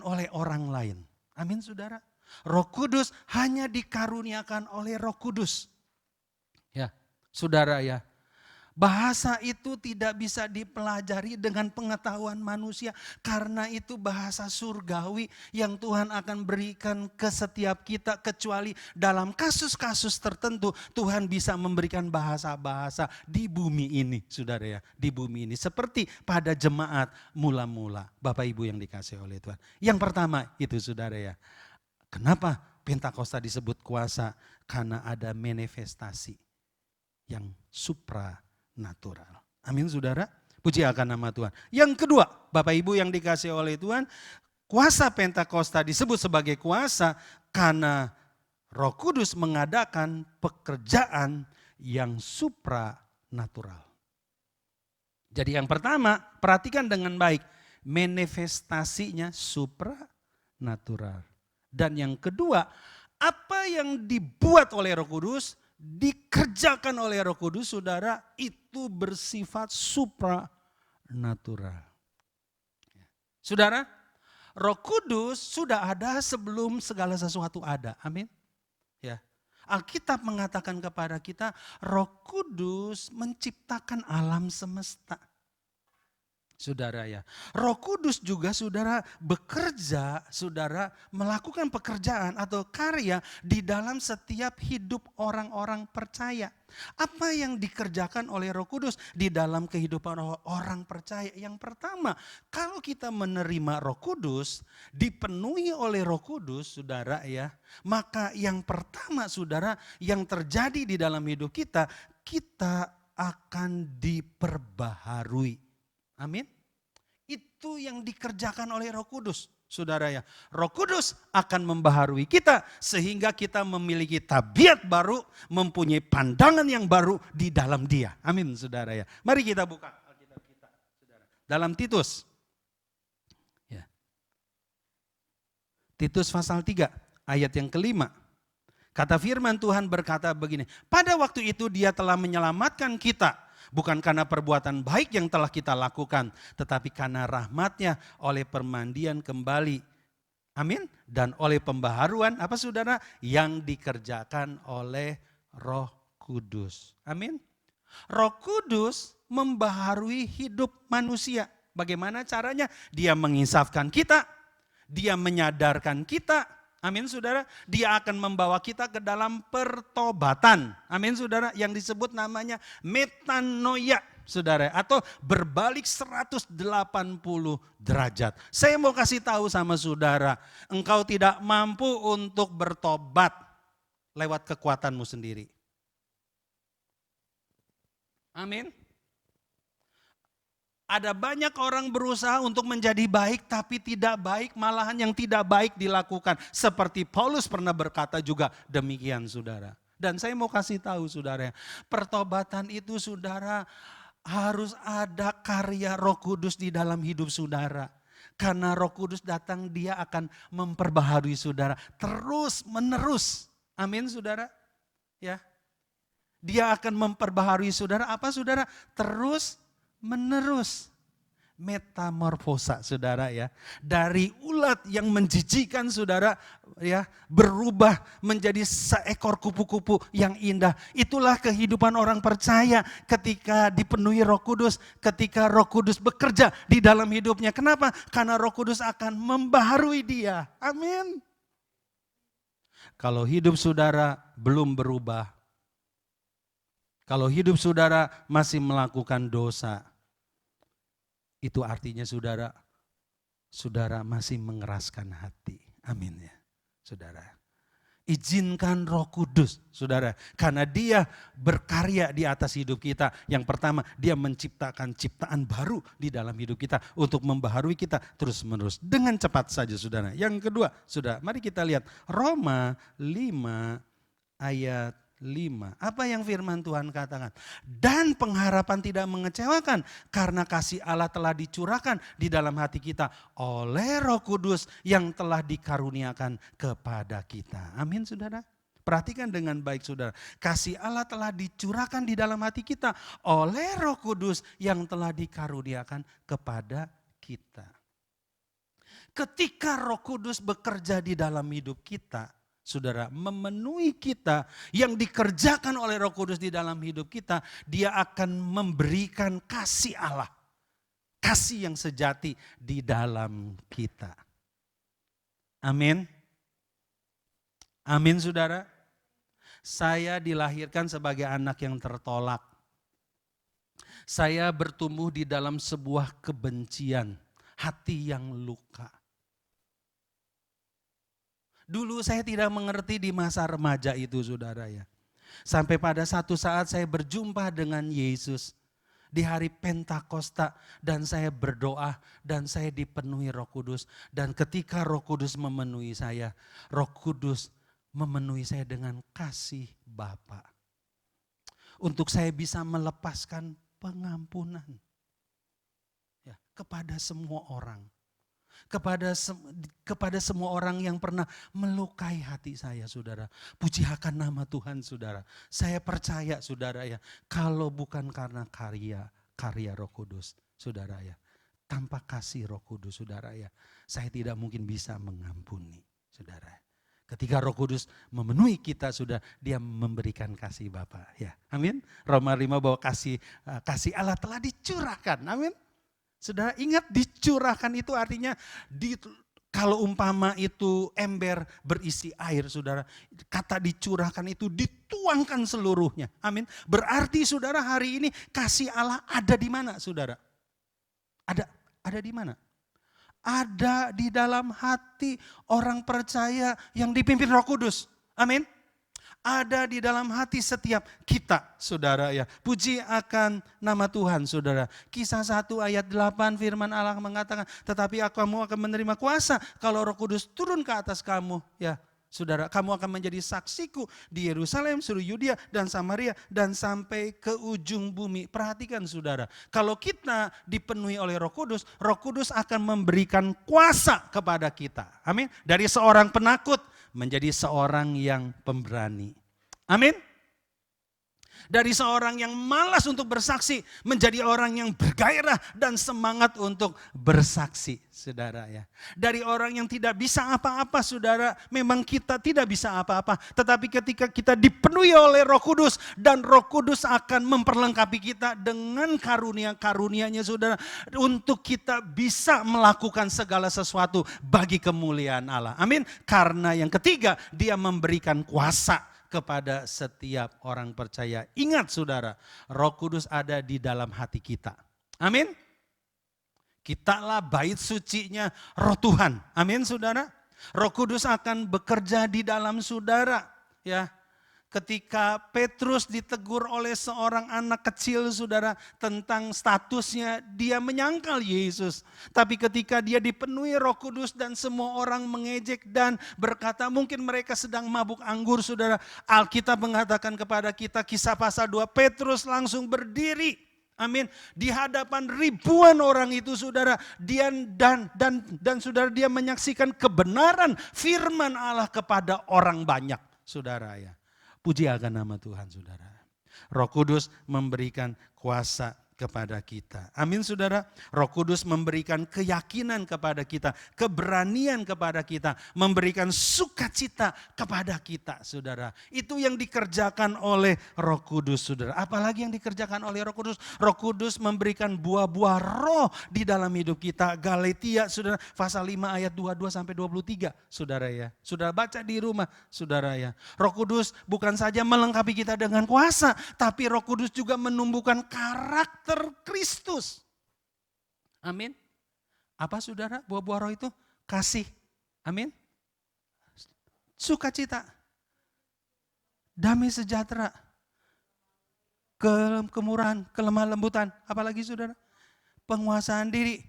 oleh orang lain. Amin saudara. Roh Kudus hanya dikaruniakan oleh Roh Kudus. Ya, saudara ya. Bahasa itu tidak bisa dipelajari dengan pengetahuan manusia. Karena itu bahasa surgawi yang Tuhan akan berikan ke setiap kita. Kecuali dalam kasus-kasus tertentu Tuhan bisa memberikan bahasa-bahasa di bumi ini. Saudara ya, di bumi ini. Seperti pada jemaat mula-mula. Bapak Ibu yang dikasih oleh Tuhan. Yang pertama itu saudara ya. Kenapa Pentakosta disebut kuasa? Karena ada manifestasi yang supranatural. Amin saudara. Puji akan nama Tuhan. Yang kedua, Bapak Ibu yang dikasih oleh Tuhan, kuasa Pentakosta disebut sebagai kuasa karena Roh Kudus mengadakan pekerjaan yang supranatural. Jadi yang pertama, perhatikan dengan baik, manifestasinya supranatural. Dan yang kedua, apa yang dibuat oleh Roh Kudus, dikerjakan oleh Roh Kudus, saudara, itu bersifat supranatural. Saudara, Roh Kudus sudah ada sebelum segala sesuatu ada. Amin. Ya. Alkitab mengatakan kepada kita, Roh Kudus menciptakan alam semesta. Saudara ya, Roh Kudus juga saudara bekerja, saudara melakukan pekerjaan atau karya di dalam setiap hidup orang-orang percaya. Apa yang dikerjakan oleh Roh Kudus di dalam kehidupan orang percaya? Yang pertama, kalau kita menerima Roh Kudus, dipenuhi oleh Roh Kudus, saudara ya, maka yang pertama saudara yang terjadi di dalam hidup kita, kita akan diperbaharui. Amin. Itu yang dikerjakan oleh Roh Kudus. Saudara ya, Roh Kudus akan membaharui kita sehingga kita memiliki tabiat baru, mempunyai pandangan yang baru di dalam Dia. Amin saudara ya. Mari kita buka Alkitab kita, saudara. Dalam Titus. Ya. Titus pasal 3 ayat yang kelima. Kata firman Tuhan berkata begini, pada waktu itu Dia telah menyelamatkan kita. Bukan karena perbuatan baik yang telah kita lakukan, tetapi karena rahmat-Nya oleh permandian kembali. Amin. Dan oleh pembaharuan, apa saudara? Yang dikerjakan oleh Roh Kudus. Amin. Roh Kudus membaharui hidup manusia. Bagaimana caranya? Dia menginsafkan kita, Dia menyadarkan kita. Amin saudara, Dia akan membawa kita ke dalam pertobatan. Amin saudara, yang disebut namanya metanoia saudara. Atau berbalik 180 derajat. Saya mau kasih tahu sama saudara, engkau tidak mampu untuk bertobat lewat kekuatanmu sendiri. Amin. Ada banyak orang berusaha untuk menjadi baik tapi tidak baik, malahan yang tidak baik dilakukan. Seperti Paulus pernah berkata juga demikian saudara. Dan saya mau kasih tahu saudara, pertobatan itu saudara harus ada karya Roh Kudus di dalam hidup saudara. Karena Roh Kudus datang, Dia akan memperbaharui saudara terus menerus. Amin saudara. Ya. Dia akan memperbaharui saudara apa saudara? Terus menerus. Metamorfosa saudara ya. Dari ulat yang menjijikan saudara ya, berubah menjadi seekor kupu-kupu yang indah. Itulah kehidupan orang percaya ketika dipenuhi Roh Kudus, ketika Roh Kudus bekerja di dalam hidupnya. Kenapa? Karena Roh Kudus akan membaharui dia. Amin. Kalau hidup saudara belum berubah, kalau hidup saudara masih melakukan dosa, itu artinya saudara masih mengeraskan hati. Amin ya, saudara. Izinkan Roh Kudus, saudara. Karena Dia berkarya di atas hidup kita. Yang pertama, Dia menciptakan ciptaan baru di dalam hidup kita. Untuk membaharui kita terus menerus. Dengan cepat saja, saudara. Yang kedua, saudara, mari kita lihat Roma 5 ayat 5. Apa yang firman Tuhan katakan? Dan pengharapan tidak mengecewakan karena kasih Allah telah dicurahkan di dalam hati kita oleh Roh Kudus yang telah dikaruniakan kepada kita. Amin saudara. Perhatikan dengan baik saudara. Kasih Allah telah dicurahkan di dalam hati kita oleh Roh Kudus yang telah dikaruniakan kepada kita. ketika Roh Kudus bekerja di dalam hidup kita, saudara, memenuhi kita, yang dikerjakan oleh Roh Kudus di dalam hidup kita, dia akan memberikan kasih Allah. Kasih yang sejati di dalam kita. Amin. Amin, saudara. Saya dilahirkan sebagai anak yang tertolak. Saya bertumbuh di dalam sebuah kebencian, hati yang luka. Dulu saya tidak mengerti di masa remaja itu, saudara ya. Sampai pada satu saat saya berjumpa dengan Yesus di hari Pentakosta, dan saya berdoa dan saya dipenuhi Roh Kudus. Dan ketika Roh Kudus memenuhi saya, Roh Kudus memenuhi saya dengan kasih Bapa. Untuk saya bisa melepaskan pengampunan ya, kepada semua orang. Kepada semua orang yang pernah melukai hati saya, saudara. Puji akan nama Tuhan, saudara. Saya percaya, saudara ya, kalau bukan karena karya Roh Kudus, saudara ya, tanpa kasih Roh Kudus, saudara ya, saya tidak mungkin bisa mengampuni, saudara. Ketika Roh Kudus memenuhi kita, sudah dia memberikan kasih Bapa, ya. Amin. Roma 5 bahwa kasih Allah telah dicurahkan. Amin. Saudara ingat, dicurahkan itu artinya kalau umpama itu ember berisi air, saudara, kata dicurahkan itu dituangkan seluruhnya. Amin. Berarti saudara, hari ini kasih Allah ada di mana, saudara? Ada di mana? Ada di dalam hati orang percaya yang dipimpin Roh Kudus. Amin. Ada di dalam hati setiap kita, saudara ya. Puji akan nama Tuhan, saudara. Kisah 1 ayat 8 firman Allah mengatakan, tetapi kamu akan menerima kuasa kalau Roh Kudus turun ke atas kamu, ya. Saudara, kamu akan menjadi saksiku di Yerusalem, seluruh Yudea dan Samaria dan sampai ke ujung bumi. Perhatikan, saudara, kalau kita dipenuhi oleh Roh Kudus akan memberikan kuasa kepada kita. Amin. Dari seorang penakut menjadi seorang yang pemberani. Amin. Dari seorang yang malas untuk bersaksi menjadi orang yang bergairah dan semangat untuk bersaksi, saudara ya. Dari orang yang tidak bisa apa-apa, saudara, memang kita tidak bisa apa-apa, tetapi ketika kita dipenuhi oleh Roh Kudus dan Roh Kudus akan memperlengkapi kita dengan karunia-karunia-Nya, saudara, untuk kita bisa melakukan segala sesuatu bagi kemuliaan Allah. Amin. Karena yang ketiga, dia memberikan kuasa kepada setiap orang percaya. Ingat, saudara, Roh Kudus ada di dalam hati kita. Amin. Kitalah bait sucinya Roh Tuhan. Amin, saudara. Roh Kudus akan bekerja di dalam saudara, ya. Ketika Petrus ditegur oleh seorang anak kecil, saudara, tentang statusnya, dia menyangkal Yesus. Tapi ketika dia dipenuhi Roh Kudus dan semua orang mengejek dan berkata mungkin mereka sedang mabuk anggur, saudara. Alkitab mengatakan kepada kita, Kisah pasal 2, Petrus langsung berdiri. Amin. Di hadapan ribuan orang itu, saudara, dan saudara, dia menyaksikan kebenaran firman Allah kepada orang banyak, saudara ya. Puji akan nama Tuhan, saudara. Roh Kudus memberikan kuasa kepada kita. Amin, saudara. Roh Kudus memberikan keyakinan kepada kita, keberanian kepada kita, memberikan sukacita kepada kita, saudara. Itu yang dikerjakan oleh Roh Kudus, saudara. Apalagi yang dikerjakan oleh Roh Kudus? Roh Kudus memberikan buah-buah roh di dalam hidup kita. Galatia, saudara, pasal 5 ayat 22 sampai 23, saudara ya. Saudara baca di rumah, saudara ya. Roh Kudus bukan saja melengkapi kita dengan kuasa, tapi Roh Kudus juga menumbuhkan karakter Kristus. Amin. Apa, saudara, buah-buah roh itu? Kasih. Amin. Sukacita. Damai sejahtera. Kemurahan, kelemah lembutan. Apalagi, saudara? Penguasaan diri.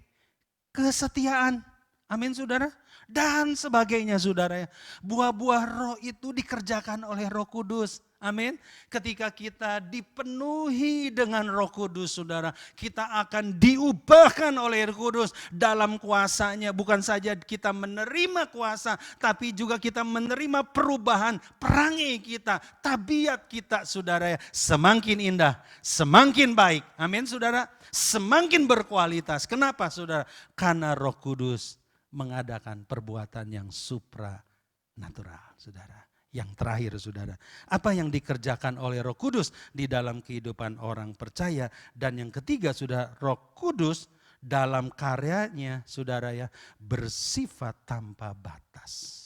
Kesetiaan. Amin, saudara. Dan sebagainya, saudara ya. Buah-buah roh itu dikerjakan oleh Roh Kudus. Amin. Ketika kita dipenuhi dengan Roh Kudus, saudara, kita akan diubahkan oleh Roh Kudus dalam kuasanya. Bukan saja kita menerima kuasa, tapi juga kita menerima perubahan perangai kita, tabiat kita, saudara ya. Semakin indah, semakin baik. Amin, saudara. Semakin berkualitas. Kenapa, saudara? Karena Roh Kudus mengadakan perbuatan yang supranatural, saudara. Yang terakhir, saudara, apa yang dikerjakan oleh Roh Kudus di dalam kehidupan orang percaya. Dan yang ketiga, saudara, Roh Kudus dalam karyanya, saudara ya, bersifat tanpa batas.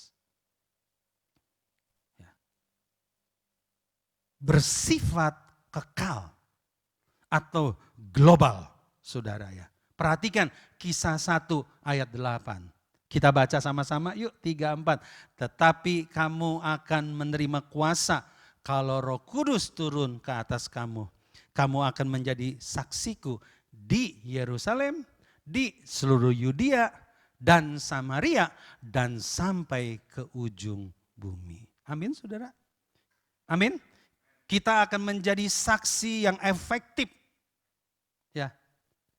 Ya. Bersifat kekal atau global, saudara ya. Perhatikan Kisah 1 ayat 8. Kita baca sama-sama yuk 3-4. Tetapi kamu akan menerima kuasa kalau Roh Kudus turun ke atas kamu. Kamu akan menjadi saksiku di Yerusalem, di seluruh Yudea dan Samaria dan sampai ke ujung bumi. Amin, saudara. Amin. Kita akan menjadi saksi yang efektif. Ya.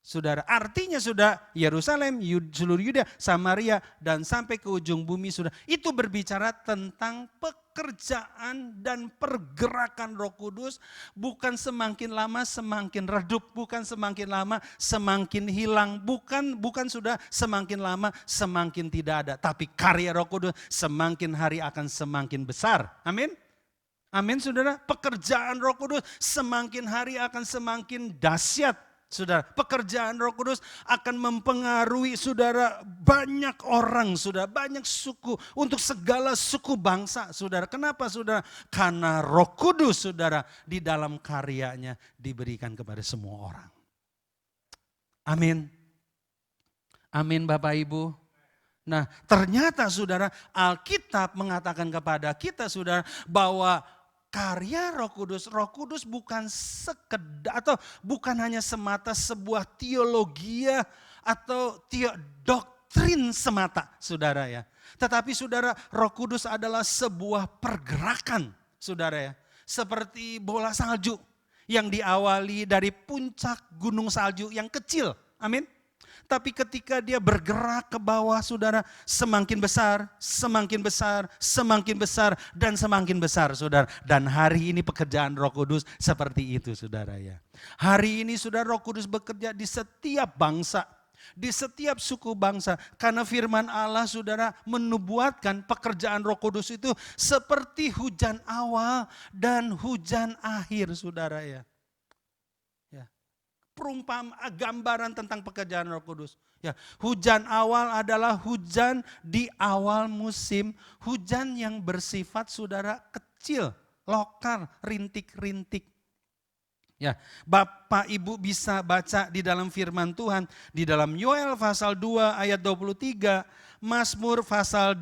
Saudara, artinya sudah Yerusalem, seluruh Yudea, Samaria, dan sampai ke ujung bumi sudah. Itu berbicara tentang pekerjaan dan pergerakan Roh Kudus. Bukan semakin lama semakin redup, bukan semakin lama semakin hilang, bukan sudah semakin lama semakin tidak ada. Tapi karya Roh Kudus semakin hari akan semakin besar. Amin. Amin, saudara. Pekerjaan Roh Kudus semakin hari akan semakin dahsyat. Saudara, pekerjaan Roh Kudus akan mempengaruhi saudara banyak orang, saudara, banyak suku, untuk segala suku bangsa, saudara. Kenapa, saudara? Karena Roh Kudus, saudara, di dalam karyanya diberikan kepada semua orang. Amin. Amin, Bapak Ibu. Nah, ternyata saudara, Alkitab mengatakan kepada kita, saudara, bahwa karya Roh Kudus bukan sekedar atau bukan hanya semata sebuah teologi atau doktrin semata, saudara ya. Tetapi saudara, Roh Kudus adalah sebuah pergerakan, saudara ya. Seperti bola salju yang diawali dari puncak gunung salju yang kecil, amin. Tapi ketika dia bergerak ke bawah, saudara, semakin besar, semakin besar, semakin besar, dan semakin besar, saudara. Dan hari ini pekerjaan Roh Kudus seperti itu, saudara ya. Hari ini, saudara, Roh Kudus bekerja di setiap bangsa, di setiap suku bangsa. Karena firman Allah, saudara, menubuatkan pekerjaan Roh Kudus itu seperti hujan awal dan hujan akhir, saudara ya. Gambaran tentang pekerjaan Roh Kudus. Ya, hujan awal adalah hujan di awal musim, hujan yang bersifat, saudara, kecil, lokal, rintik-rintik. Ya, Bapak Ibu bisa baca di dalam firman Tuhan, di dalam Yoel pasal 2 ayat 23, Mazmur pasal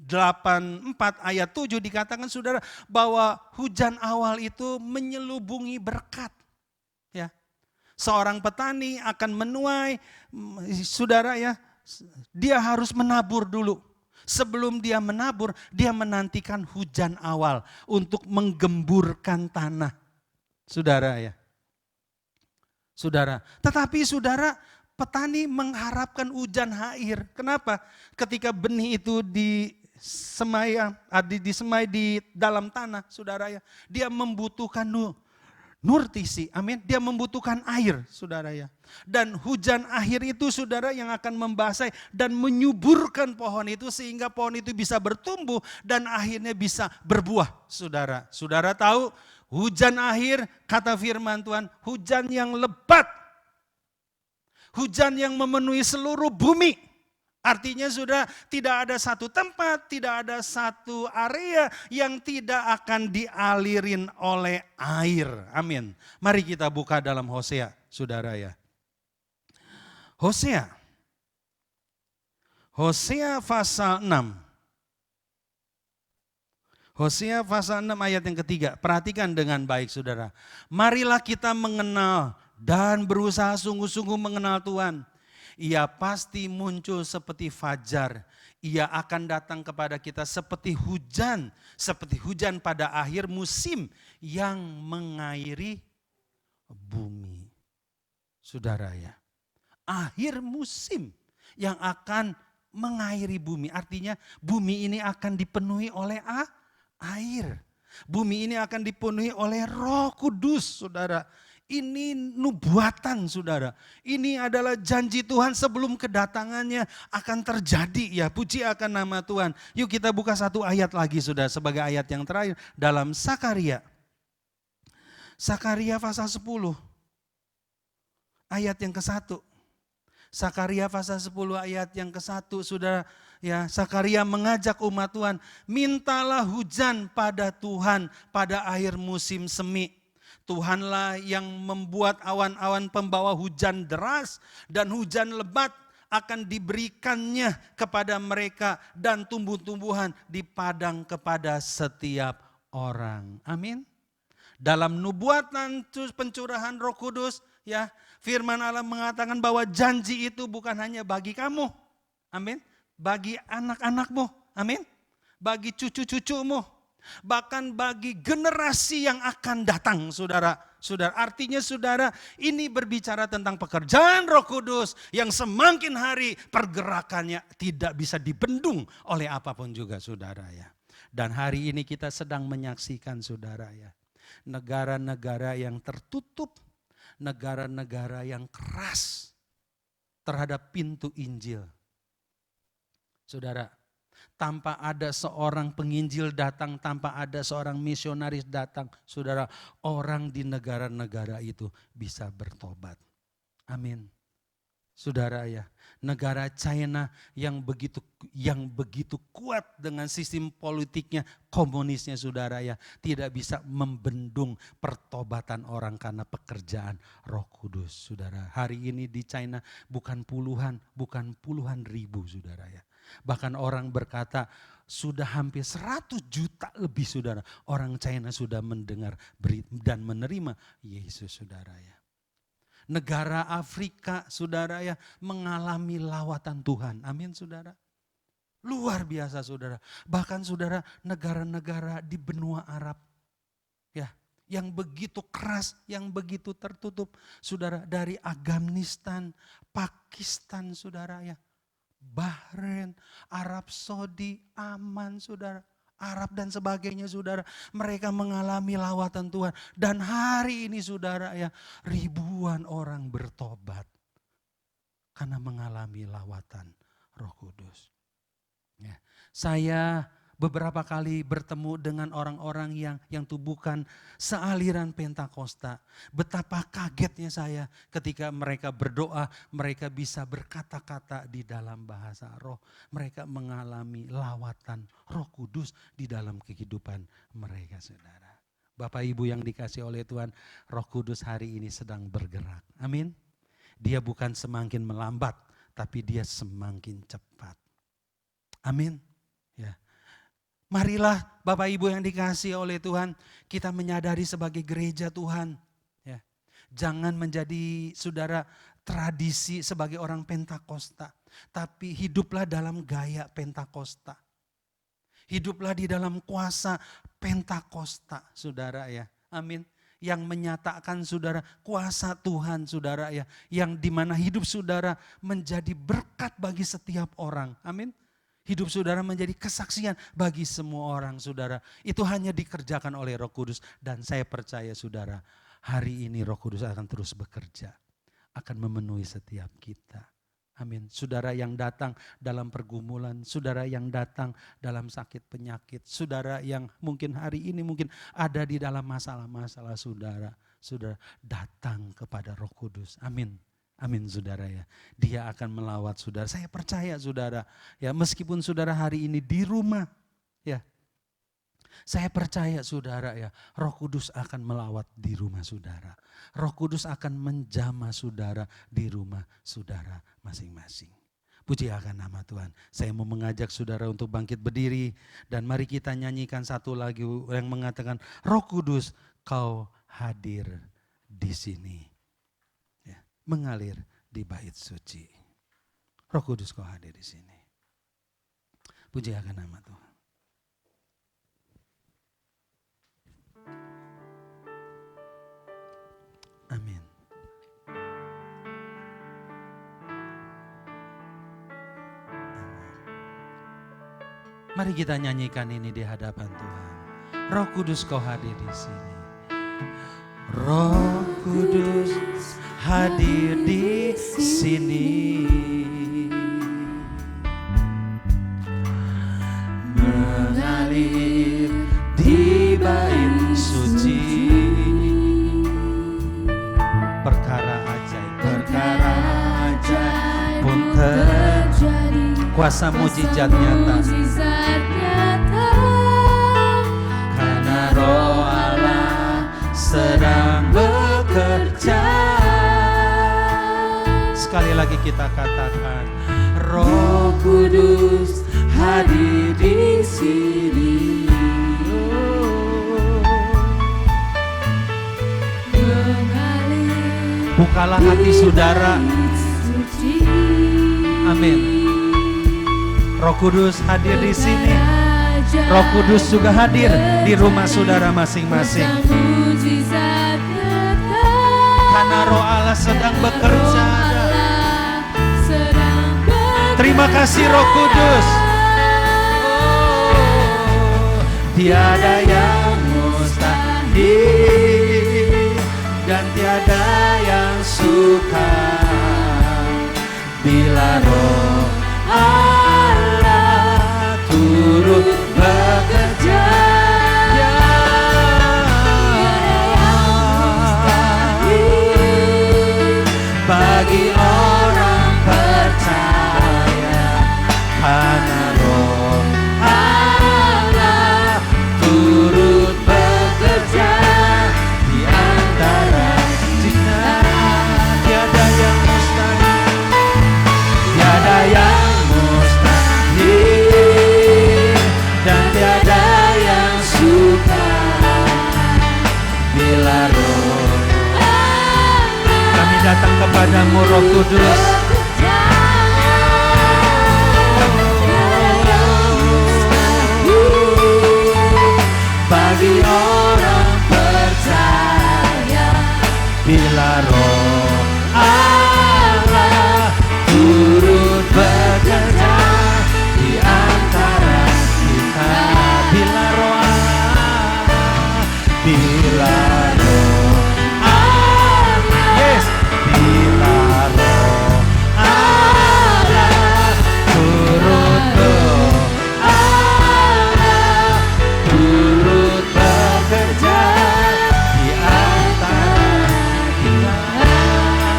84 ayat 7 dikatakan, saudara, bahwa hujan awal itu menyelubungi berkat. Ya. Seorang petani akan menuai, saudara ya, dia harus menabur dulu. Sebelum dia menabur, dia menantikan hujan awal untuk menggemburkan tanah. Saudara ya. Saudara, tetapi saudara, petani mengharapkan hujan air. Kenapa? Ketika benih itu disemai di dalam tanah, saudara ya, dia membutuhkan nurtisi, amin. Dia membutuhkan air, saudara ya. Dan hujan akhir itu, saudara, yang akan membasahi dan menyuburkan pohon itu sehingga pohon itu bisa bertumbuh dan akhirnya bisa berbuah, saudara. Saudara tahu, hujan akhir, kata firman Tuhan, hujan yang lebat. Hujan yang memenuhi seluruh bumi. Artinya sudah tidak ada satu tempat, tidak ada satu area yang tidak akan dialirin oleh air. Amin. Mari kita buka dalam Hosea, saudara ya. Hosea pasal 6. Hosea pasal 6 ayat yang ketiga. Perhatikan dengan baik, saudara. Marilah kita mengenal dan berusaha sungguh-sungguh mengenal Tuhan. Ia pasti muncul seperti fajar. Ia akan datang kepada kita seperti hujan pada akhir musim yang mengairi bumi. Saudara ya, akhir musim yang akan mengairi bumi. Artinya bumi ini akan dipenuhi oleh air. Bumi ini akan dipenuhi oleh Roh Kudus, saudara. Ini nubuatan saudara. Ini adalah janji Tuhan sebelum kedatangannya akan terjadi ya. Puji akan nama Tuhan. Yuk kita buka satu ayat lagi saudara sebagai ayat yang terakhir dalam Sakaria. Sakaria pasal 10 ayat yang ke-1. Sakaria pasal 10 ayat yang ke-1 saudara ya. Sakaria mengajak umat Tuhan, mintalah hujan pada Tuhan pada akhir musim semi. Tuhanlah yang membuat awan-awan pembawa hujan deras dan hujan lebat akan diberikannya kepada mereka dan tumbuh-tumbuhan di padang kepada setiap orang. Amin. Dalam nubuatan pencurahan Roh Kudus ya, firman Allah mengatakan bahwa janji itu bukan hanya bagi kamu. Amin. Bagi anak-anakmu. Amin. Bagi cucu-cucumu. Bahkan bagi generasi yang akan datang saudara. Artinya saudara, ini berbicara tentang pekerjaan Roh Kudus yang semakin hari pergerakannya tidak bisa dibendung oleh apapun juga saudara ya. Dan hari ini kita sedang menyaksikan saudara ya. Negara-negara yang tertutup, negara-negara yang keras terhadap pintu Injil. Saudara, tanpa ada seorang penginjil datang, tanpa ada seorang misionaris datang, saudara, orang di negara-negara itu bisa bertobat. Amin. Saudara ya, negara China yang begitu kuat dengan sistem politiknya, komunisnya saudara ya, tidak bisa membendung pertobatan orang karena pekerjaan Roh Kudus saudara. Hari ini di China bukan puluhan ribu saudara ya. Bahkan orang berkata sudah hampir 100 juta lebih saudara. Orang China sudah mendengar dan menerima Yesus saudara ya. Negara Afrika saudara ya mengalami lawatan Tuhan. Amin saudara. Luar biasa saudara. Bahkan saudara negara-negara di benua Arab ya, yang begitu keras, yang begitu tertutup saudara, dari Afghanistan, Pakistan saudara ya, Bahrain, Arab Saudi, Aman saudara, Arab dan sebagainya saudara, mereka mengalami lawatan Tuhan. Dan hari ini saudara ya, ribuan orang bertobat karena mengalami lawatan Roh Kudus. Ya. Saya beberapa kali bertemu dengan orang-orang yang bukan sealiran Pentakosta. Betapa kagetnya saya ketika mereka berdoa, mereka bisa berkata-kata di dalam bahasa roh. Mereka mengalami lawatan Roh Kudus di dalam kehidupan mereka saudara. Bapak Ibu yang dikasih oleh Tuhan, Roh Kudus hari ini sedang bergerak. Amin. Dia bukan semakin melambat, tapi dia semakin cepat. Amin. Ya. Marilah Bapak Ibu yang dikasihi oleh Tuhan, kita menyadari sebagai gereja Tuhan. Ya. Jangan menjadi saudara tradisi sebagai orang Pentakosta. Tapi hiduplah dalam gaya Pentakosta. Hiduplah di dalam kuasa Pentakosta saudara ya. Amin. Yang menyatakan saudara kuasa Tuhan saudara ya. Yang dimana hidup saudara menjadi berkat bagi setiap orang. Amin. Hidup saudara menjadi kesaksian bagi semua orang saudara. Itu hanya dikerjakan oleh Roh Kudus. Dan saya percaya saudara, hari ini Roh Kudus akan terus bekerja. Akan memenuhi setiap kita. Amin. Saudara yang datang dalam pergumulan, saudara yang datang dalam sakit penyakit, saudara yang mungkin hari ini mungkin ada di dalam masalah-masalah saudara. Saudara datang kepada Roh Kudus. Amin. Amin saudara ya. Dia akan melawat saudara. Saya percaya saudara ya, meskipun saudara hari ini di rumah ya. Saya percaya saudara ya, Roh Kudus akan melawat di rumah saudara. Roh Kudus akan menjamah saudara di rumah saudara masing-masing. Puji akan nama Tuhan. Saya mau mengajak saudara untuk bangkit berdiri dan mari kita nyanyikan satu lagu yang mengatakan Roh Kudus kau hadir di sini. Mengalir di bait suci. Roh Kudus kau hadir di sini. Puji akan nama Tuhan. Amin. Mari kita nyanyikan ini di hadapan Tuhan. Roh Kudus kau hadir di sini. Roh Kudus hadir di sini. Mengalir di bait suci. Perkara ajaib pun terjadi. Kuasa mujizat nyata. Karena Roh Allah sedang bekerja. Sekali lagi kita katakan, Roh Kudus hadir di sini. Bukalah hati saudara. Amin. Roh Kudus hadir di sini. Roh Kudus juga hadir di rumah saudara masing-masing. Karena Roh Allah sedang bekerja. Terima kasih Roh Kudus. Tiada yang mustahil dan tiada yang sukar bila Roh Allah turut bekerja. Bagi orang percaya, karena Roh Allah turut bekerja di antara kita. Tiada yang mustahil, tiada yang mustahil dan tiada yang sukar bila Roh. Kami datang kepadamu Roh Kudus. Bagi orang percaya, bila Roh Allah turut bekerja di antara kita. Bila Roh Allah, bila Roh Allah, yes, bila Roh Allah turut bekerja di antara kita. Haleluya.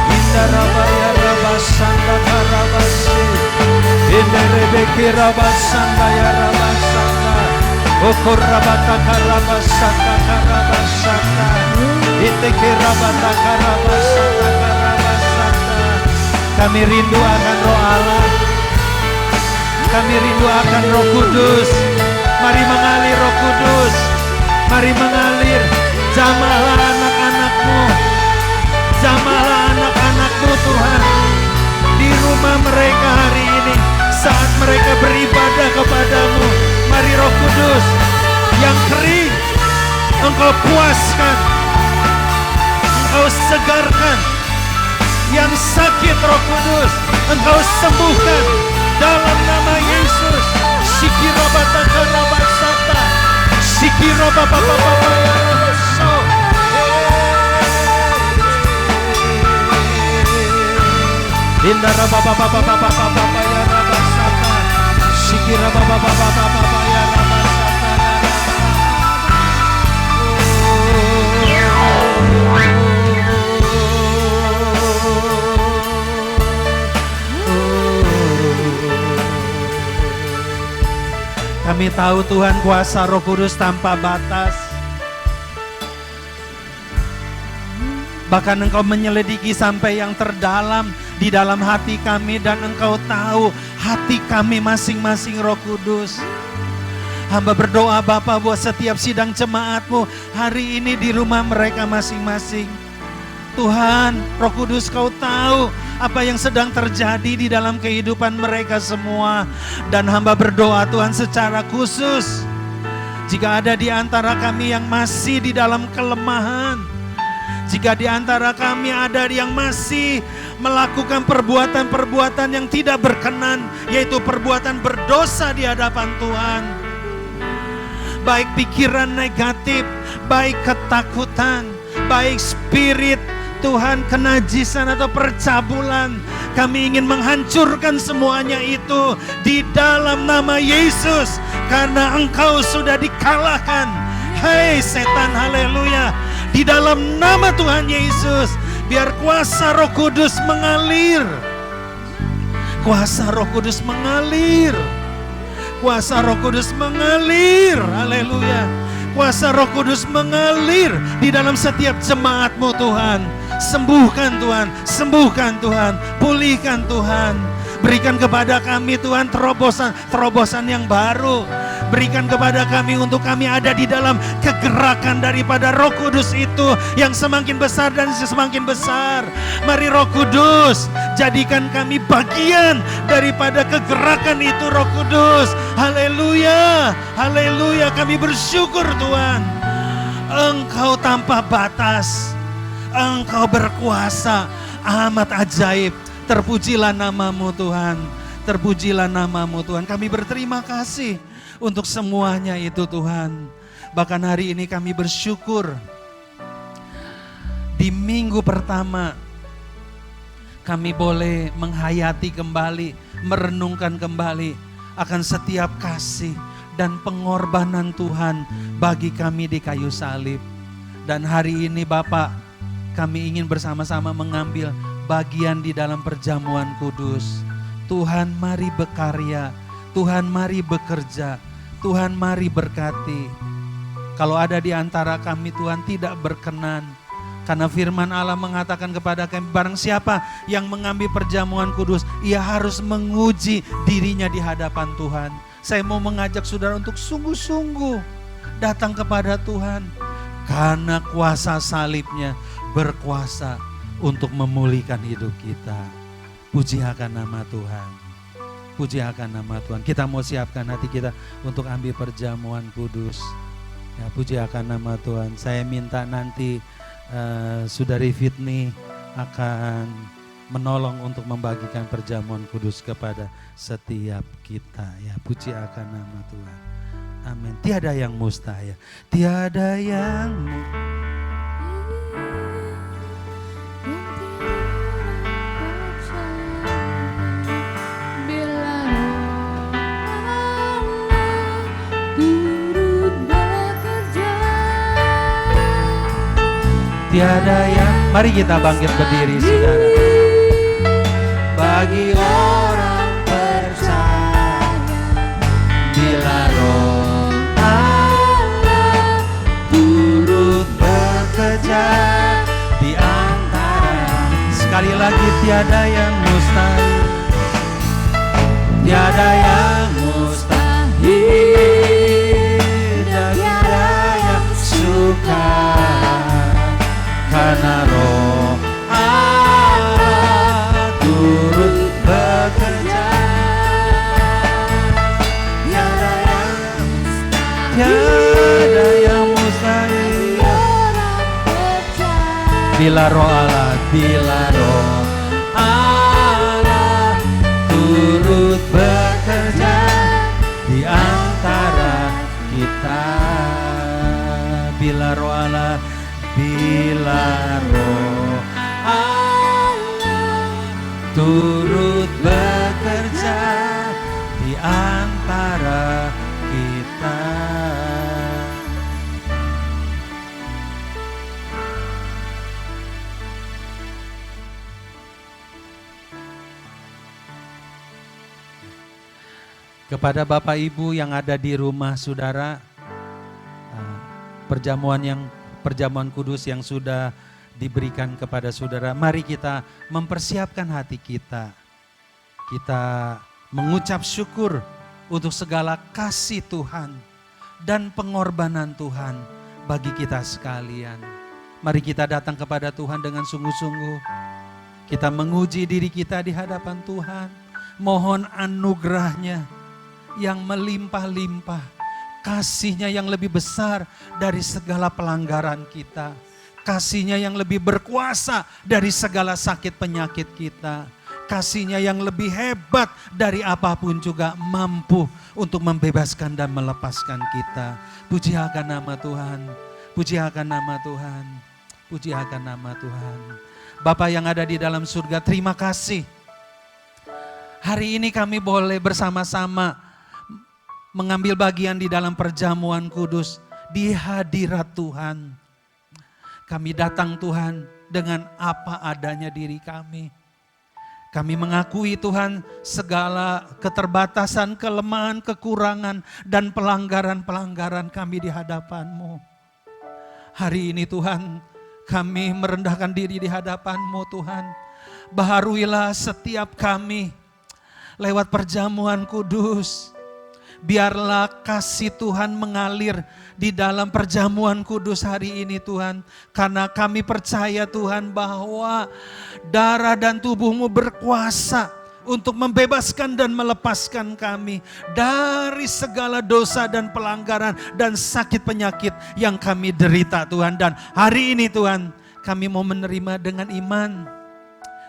Indah rabaya rabasanda karabasi. Indah rebeki rabasanda ya rabasanda. Ukur rabata karabasanda karabasanda. Iteke rabata karabasanda karabasanda. Kami rindu akan Roh Allah. Kami rindu akan Roh Kudus. Mari mengalir Roh Kudus. Mari mengalir. Jamahlah anak-anakmu. Jamahlah anak-anakmu Tuhan. Di rumah mereka hari ini. Saat mereka beribadah kepadamu. Mari Roh Kudus. Yang kering Engkau puaskan. Engkau segarkan. Yang sakit Roh Kudus Engkau sembuhkan dalam nama Yesus. Sikirabata karabasata. Sikirababababa ya rabaso. Indarababababababa ya rabasata. Sikirabababababa ya rabasata. Kami tahu Tuhan kuasa Roh Kudus tanpa batas. Bahkan Engkau menyelidiki sampai yang terdalam di dalam hati kami. Dan Engkau tahu hati kami masing-masing Roh Kudus. Hamba berdoa Bapa buat setiap sidang jemaat-Mu hari ini di rumah mereka masing-masing. Tuhan, Roh Kudus Kau tahu apa yang sedang terjadi di dalam kehidupan mereka semua. Dan hamba berdoa Tuhan secara khusus, jika ada di antara kami yang masih di dalam kelemahan, Jika di antara kami ada yang masih melakukan perbuatan-perbuatan yang tidak berkenan, yaitu perbuatan berdosa di hadapan Tuhan, baik pikiran negatif, baik ketakutan, baik spirit Tuhan kenajisan atau percabulan, kami ingin menghancurkan semuanya itu di dalam nama Yesus, karena Engkau sudah dikalahkan. Hei setan, haleluya. Di dalam nama Tuhan Yesus, biar kuasa Roh Kudus mengalir. Kuasa Roh Kudus mengalir. Kuasa Roh Kudus mengalir. Haleluya. Kuasa Roh Kudus mengalir di dalam setiap jemaat-Mu Tuhan. Sembuhkan Tuhan, sembuhkan Tuhan, pulihkan Tuhan. Berikan kepada kami Tuhan terobosan yang baru. Berikan kepada kami untuk kami ada di dalam kegerakan daripada Roh Kudus itu yang semakin besar dan semakin besar. Mari Roh Kudus, jadikan kami bagian daripada kegerakan itu Roh Kudus. Haleluya, haleluya, kami bersyukur Tuhan. Engkau tanpa batas, Engkau berkuasa, amat ajaib. Terpujilah namamu Tuhan, terpujilah namamu Tuhan. Kami berterima kasih untuk semuanya itu Tuhan. Bahkan hari ini kami bersyukur di minggu pertama kami boleh menghayati kembali, merenungkan kembali akan setiap kasih dan pengorbanan Tuhan bagi kami di kayu salib. Dan hari ini Bapak, kami ingin bersama-sama mengambil bagian di dalam perjamuan kudus. Tuhan mari berkarya, Tuhan mari bekerja, Tuhan mari berkati. Kalau ada di antara kami Tuhan tidak berkenan, karena firman Allah mengatakan kepada kami, barang siapa yang mengambil perjamuan kudus, ia harus menguji dirinya di hadapan Tuhan. Saya mau mengajak saudara untuk sungguh-sungguh datang kepada Tuhan, karena kuasa salibnya berkuasa untuk memulihkan hidup kita. Puji akan nama Tuhan. Puji akan nama Tuhan. Kita mau siapkan hati kita untuk ambil perjamuan kudus. Ya, puji akan nama Tuhan. Saya minta nanti Saudari Fitni akan menolong untuk membagikan perjamuan kudus kepada setiap kita. Ya, puji akan nama Tuhan. Amin. Tiada yang mustahil. Tiada yang tiada yang, mari kita bangkit berdiri saudara. Bagi orang percaya, bila Roh Allah turut bekerja di antara, sekali lagi tiada yang mustahil, tiada yang mustahil, tiada yang sukar. Karena Roh Allah turut bekerja, tiada yang mustahil. Bila Roh Allah, bila Roh Allah turut bekerja di antara kita. Bila Roh Allah, bila Roh Allah turut bekerja di antara kita. Kepada Bapak Ibu yang ada di rumah saudara, perjamuan kudus yang sudah diberikan kepada saudara, mari kita mempersiapkan hati kita. Kita mengucap syukur untuk segala kasih Tuhan dan pengorbanan Tuhan bagi kita sekalian. Mari kita datang kepada Tuhan dengan sungguh-sungguh. Kita menguji diri kita di hadapan Tuhan. Mohon anugerahnya yang melimpah-limpah. Kasih-Nya yang lebih besar dari segala pelanggaran kita. kasih-Nya yang lebih berkuasa dari segala sakit penyakit kita. Kasih-Nya yang lebih hebat dari apapun juga mampu untuk membebaskan dan melepaskan kita. Puji akan nama Tuhan, puji akan nama Tuhan, puji akan nama Tuhan. Bapa yang ada di dalam surga, terima kasih. Hari ini kami boleh bersama-sama mengambil bagian di dalam perjamuan kudus di hadirat Tuhan. Kami datang Tuhan dengan apa adanya diri kami. Kami mengakui Tuhan segala keterbatasan, kelemahan, kekurangan, dan pelanggaran-pelanggaran kami di hadapan-Mu. Hari ini Tuhan, kami merendahkan diri di hadapan-Mu Tuhan. Baharuilah setiap kami lewat perjamuan kudus. Biarlah kasih Tuhan mengalir di dalam perjamuan kudus hari ini Tuhan. Karena kami percaya Tuhan bahwa darah dan tubuh-Mu berkuasa untuk membebaskan dan melepaskan kami dari segala dosa dan pelanggaran dan sakit penyakit yang kami derita Tuhan. Dan hari ini Tuhan, kami mau menerima dengan iman.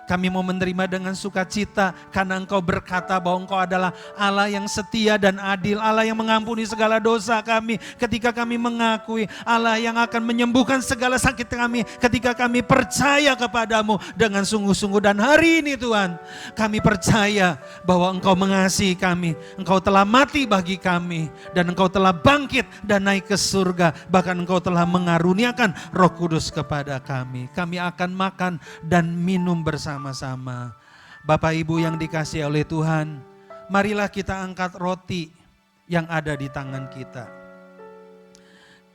Kami mau menerima dengan sukacita karena Engkau berkata bahwa Engkau adalah Allah yang setia dan adil. Allah yang mengampuni segala dosa kami ketika kami mengakui. Allah yang akan menyembuhkan segala sakit kami ketika kami percaya kepadamu dengan sungguh-sungguh. Dan hari ini Tuhan, kami percaya bahwa Engkau mengasihi kami. Engkau telah mati bagi kami dan Engkau telah bangkit dan naik ke surga. Bahkan Engkau telah mengaruniakan Roh Kudus kepada kami. Kami akan makan dan minum bersama. Bapak Ibu yang dikasihi oleh Tuhan, marilah kita angkat roti yang ada di tangan kita.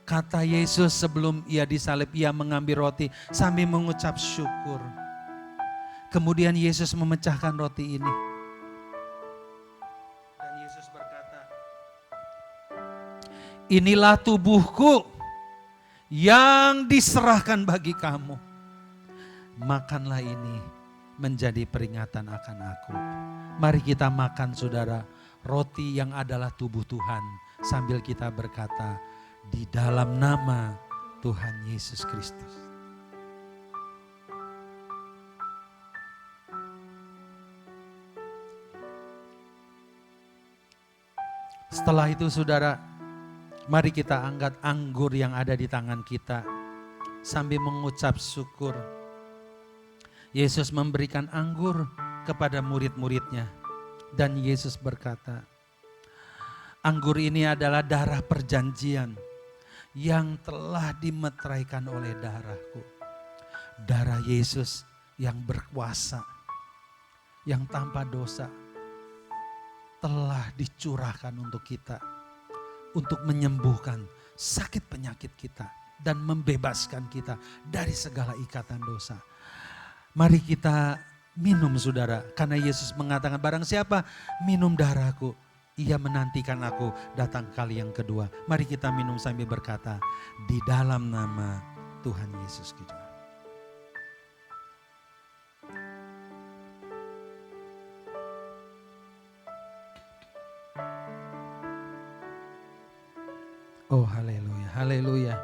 Kata Yesus sebelum Ia disalib, Ia mengambil roti sambil mengucap syukur. Kemudian Yesus memecahkan roti ini. Dan Yesus berkata, inilah tubuhku yang diserahkan bagi kamu. Makanlah ini menjadi peringatan akan aku. Mari kita makan saudara, roti yang adalah tubuh Tuhan. Sambil kita berkata, di dalam nama Tuhan Yesus Kristus. Setelah itu saudara, mari kita angkat anggur yang ada di tangan kita. Sambil mengucap syukur. Yesus memberikan anggur kepada murid-muridnya. Dan Yesus berkata, anggur ini adalah darah perjanjian yang telah dimeteraikan oleh darahku. Darah Yesus yang berkuasa, yang tanpa dosa, telah dicurahkan untuk kita. Untuk menyembuhkan sakit penyakit kita dan membebaskan kita dari segala ikatan dosa. Mari kita minum saudara, karena Yesus mengatakan barang siapa minum darahku, ia menantikan aku datang kali yang kedua. Mari kita minum sambil berkata, di dalam nama Tuhan Yesus Kristus. Oh haleluya, haleluya.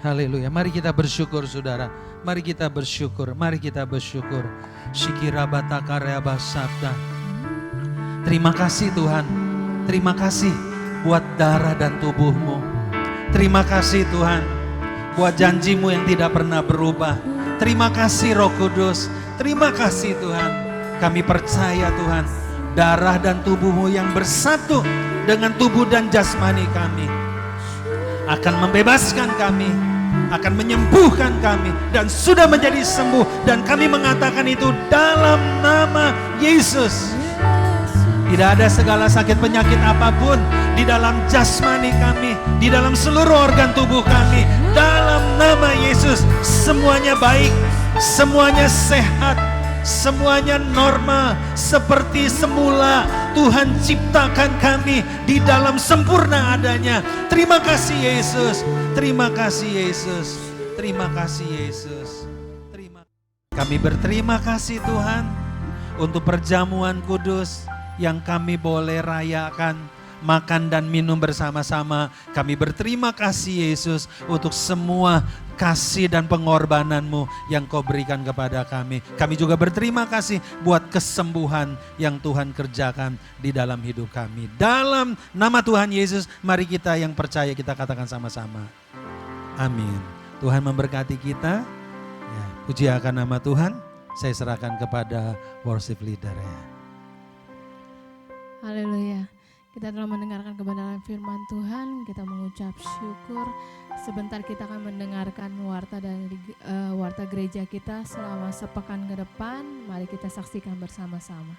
Haleluya, mari kita bersyukur saudara. Mari kita bersyukur, mari kita bersyukur. Shikirabata karyaba sabda. Terima kasih Tuhan. Terima kasih buat darah dan tubuh-Mu. Terima kasih Tuhan buat janji-Mu yang tidak pernah berubah. Terima kasih Roh Kudus. Terima kasih Tuhan. Kami percaya Tuhan, darah dan tubuh-Mu yang bersatu dengan tubuh dan jasmani kami akan membebaskan kami, akan menyembuhkan kami, dan sudah menjadi sembuh. Dan kami mengatakan itu dalam nama Yesus. Tidak ada segala sakit penyakit apapun di dalam jasmani kami, di dalam seluruh organ tubuh kami. Dalam nama Yesus semuanya baik, semuanya sehat, semuanya normal seperti semula. Tuhan ciptakan kami di dalam sempurna adanya. Terima kasih Yesus, terima kasih Yesus, terima kasih Yesus. Kami berterima kasih Tuhan untuk perjamuan kudus yang kami boleh rayakan, makan dan minum bersama-sama. Kami berterima kasih Yesus untuk semua kasih dan pengorbanan-Mu yang Kau berikan kepada kami. Kami juga berterima kasih buat kesembuhan yang Tuhan kerjakan di dalam hidup kami. Dalam nama Tuhan Yesus, mari kita yang percaya kita katakan sama-sama. Amin. Tuhan memberkati kita. Ya, puji akan nama Tuhan. Saya serahkan kepada worship leader ya. Haleluya. Kita telah mendengarkan kebenaran firman Tuhan, kita mengucap syukur. Sebentar kita akan mendengarkan warta gereja kita selama sepekan ke depan. Mari kita saksikan bersama-sama.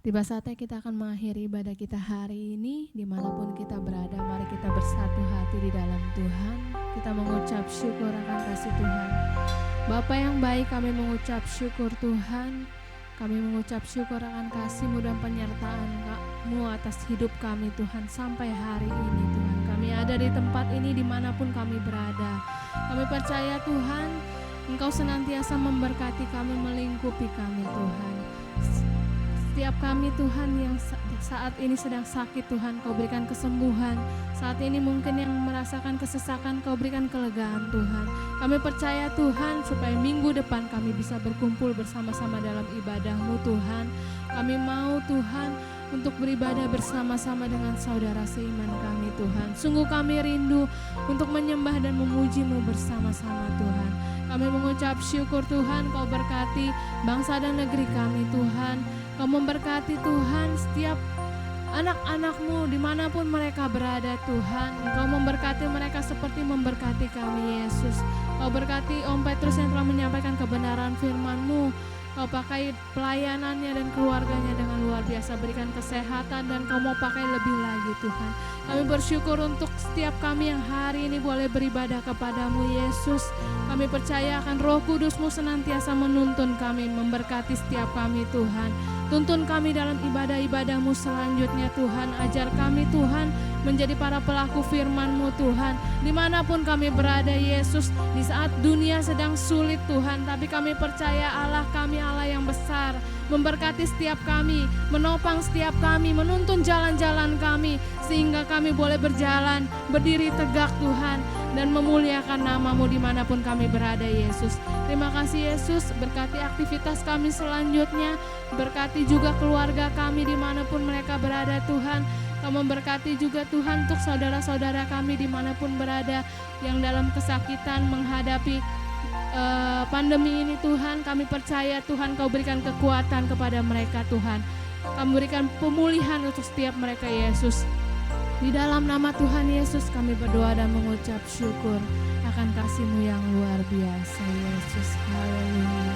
Tiba saatnya kita akan mengakhiri ibadah kita hari ini. Dimanapun kita berada, mari kita bersatu hati di dalam Tuhan. Kita mengucap syukur akan kasih Tuhan. Bapa yang baik, kami mengucap syukur Tuhan. Kami mengucap syukur akan kasih-Mu dan penyertaan-Mu atas hidup kami Tuhan sampai hari ini Tuhan. Kami ada di tempat ini dimanapun kami berada. Kami percaya Tuhan, Engkau senantiasa memberkati kami, melingkupi kami Tuhan. Setiap kami Tuhan yang saat ini sedang sakit Tuhan, Kau berikan kesembuhan. Saat ini mungkin yang merasakan kesesakan, Kau berikan kelegaan Tuhan. Kami percaya Tuhan supaya minggu depan kami bisa berkumpul bersama-sama dalam ibadah-Mu Tuhan. Kami mau Tuhan untuk beribadah bersama-sama dengan saudara seiman kami Tuhan. Sungguh kami rindu untuk menyembah dan memuji-Mu bersama-sama Tuhan. Kami mengucap syukur Tuhan, Kau berkati bangsa dan negeri kami Tuhan. Kau memberkati Tuhan setiap anak-anak-Mu dimanapun mereka berada Tuhan. Kau memberkati mereka seperti memberkati kami Yesus. Kau berkati Om Petrus yang telah menyampaikan kebenaran firman-Mu. Kau pakai pelayanannya dan keluarganya dengan luar biasa. Berikan kesehatan dan Kau mau pakai lebih lagi Tuhan. Kami bersyukur untuk setiap kami yang hari ini boleh beribadah kepadamu Yesus. Kami percaya akan Roh Kudus-Mu senantiasa menuntun kami, memberkati setiap kami Tuhan. Tuntun kami dalam ibadah-ibadah-Mu selanjutnya Tuhan. Ajar kami Tuhan menjadi para pelaku firman-Mu Tuhan. Dimanapun kami berada Yesus, di saat dunia sedang sulit Tuhan, tapi kami percaya Allah kami Allah yang besar, memberkati setiap kami, menopang setiap kami, menuntun jalan-jalan kami, sehingga kami boleh berjalan, berdiri tegak Tuhan, dan memuliakan nama-Mu dimanapun kami berada Yesus. Terima kasih Yesus, berkati aktivitas kami selanjutnya, berkati juga keluarga kami dimanapun mereka berada Tuhan. Kau memberkati juga Tuhan untuk saudara-saudara kami dimanapun berada yang dalam kesakitan menghadapi pandemi ini Tuhan. Kami percaya Tuhan Kau berikan kekuatan kepada mereka Tuhan. Kau berikan pemulihan untuk setiap mereka Yesus. Di dalam nama Tuhan Yesus kami berdoa dan mengucap syukur akan kasih-Mu yang luar biasa Yesus. Haleluya.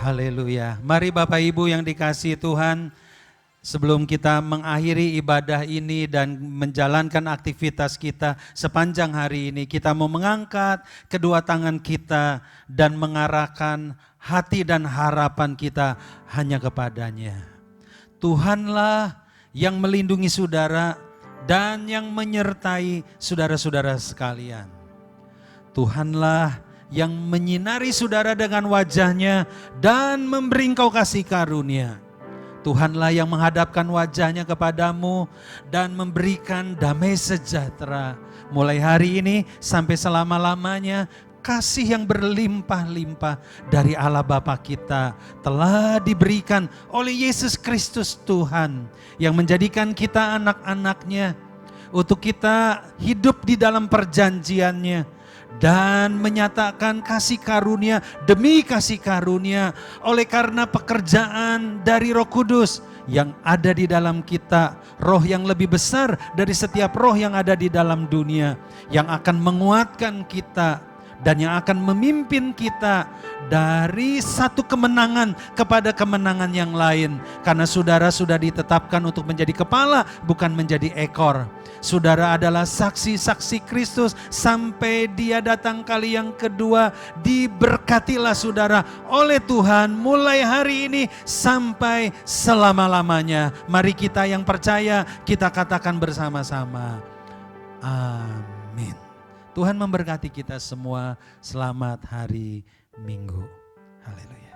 Haleluya. Mari Bapak Ibu yang dikasihi Tuhan, sebelum kita mengakhiri ibadah ini dan menjalankan aktivitas kita sepanjang hari ini, kita mau mengangkat kedua tangan kita dan mengarahkan hati dan harapan kita hanya kepadanya. Tuhanlah yang melindungi saudara dan yang menyertai saudara-saudara sekalian. Tuhanlah yang menyinari saudara dengan wajahnya dan memberi engkau kasih karunia. Tuhanlah yang menghadapkan wajahnya kepadamu dan memberikan damai sejahtera. Mulai hari ini sampai selama-lamanya, kasih yang berlimpah-limpah dari Allah Bapa kita telah diberikan oleh Yesus Kristus Tuhan, yang menjadikan kita anak-anaknya, untuk kita hidup di dalam perjanjiannya dan menyatakan kasih karunia demi kasih karunia oleh karena pekerjaan dari Roh Kudus yang ada di dalam kita, roh yang lebih besar dari setiap roh yang ada di dalam dunia, yang akan menguatkan kita dan yang akan memimpin kita dari satu kemenangan kepada kemenangan yang lain. Karena saudara sudah ditetapkan untuk menjadi kepala, bukan menjadi ekor. Saudara adalah saksi-saksi Kristus sampai Dia datang kali yang kedua. Diberkatilah saudara oleh Tuhan mulai hari ini sampai selama-lamanya. Mari kita yang percaya, kita katakan bersama-sama. Amin. Tuhan memberkati kita semua. Selamat hari Minggu. Haleluya.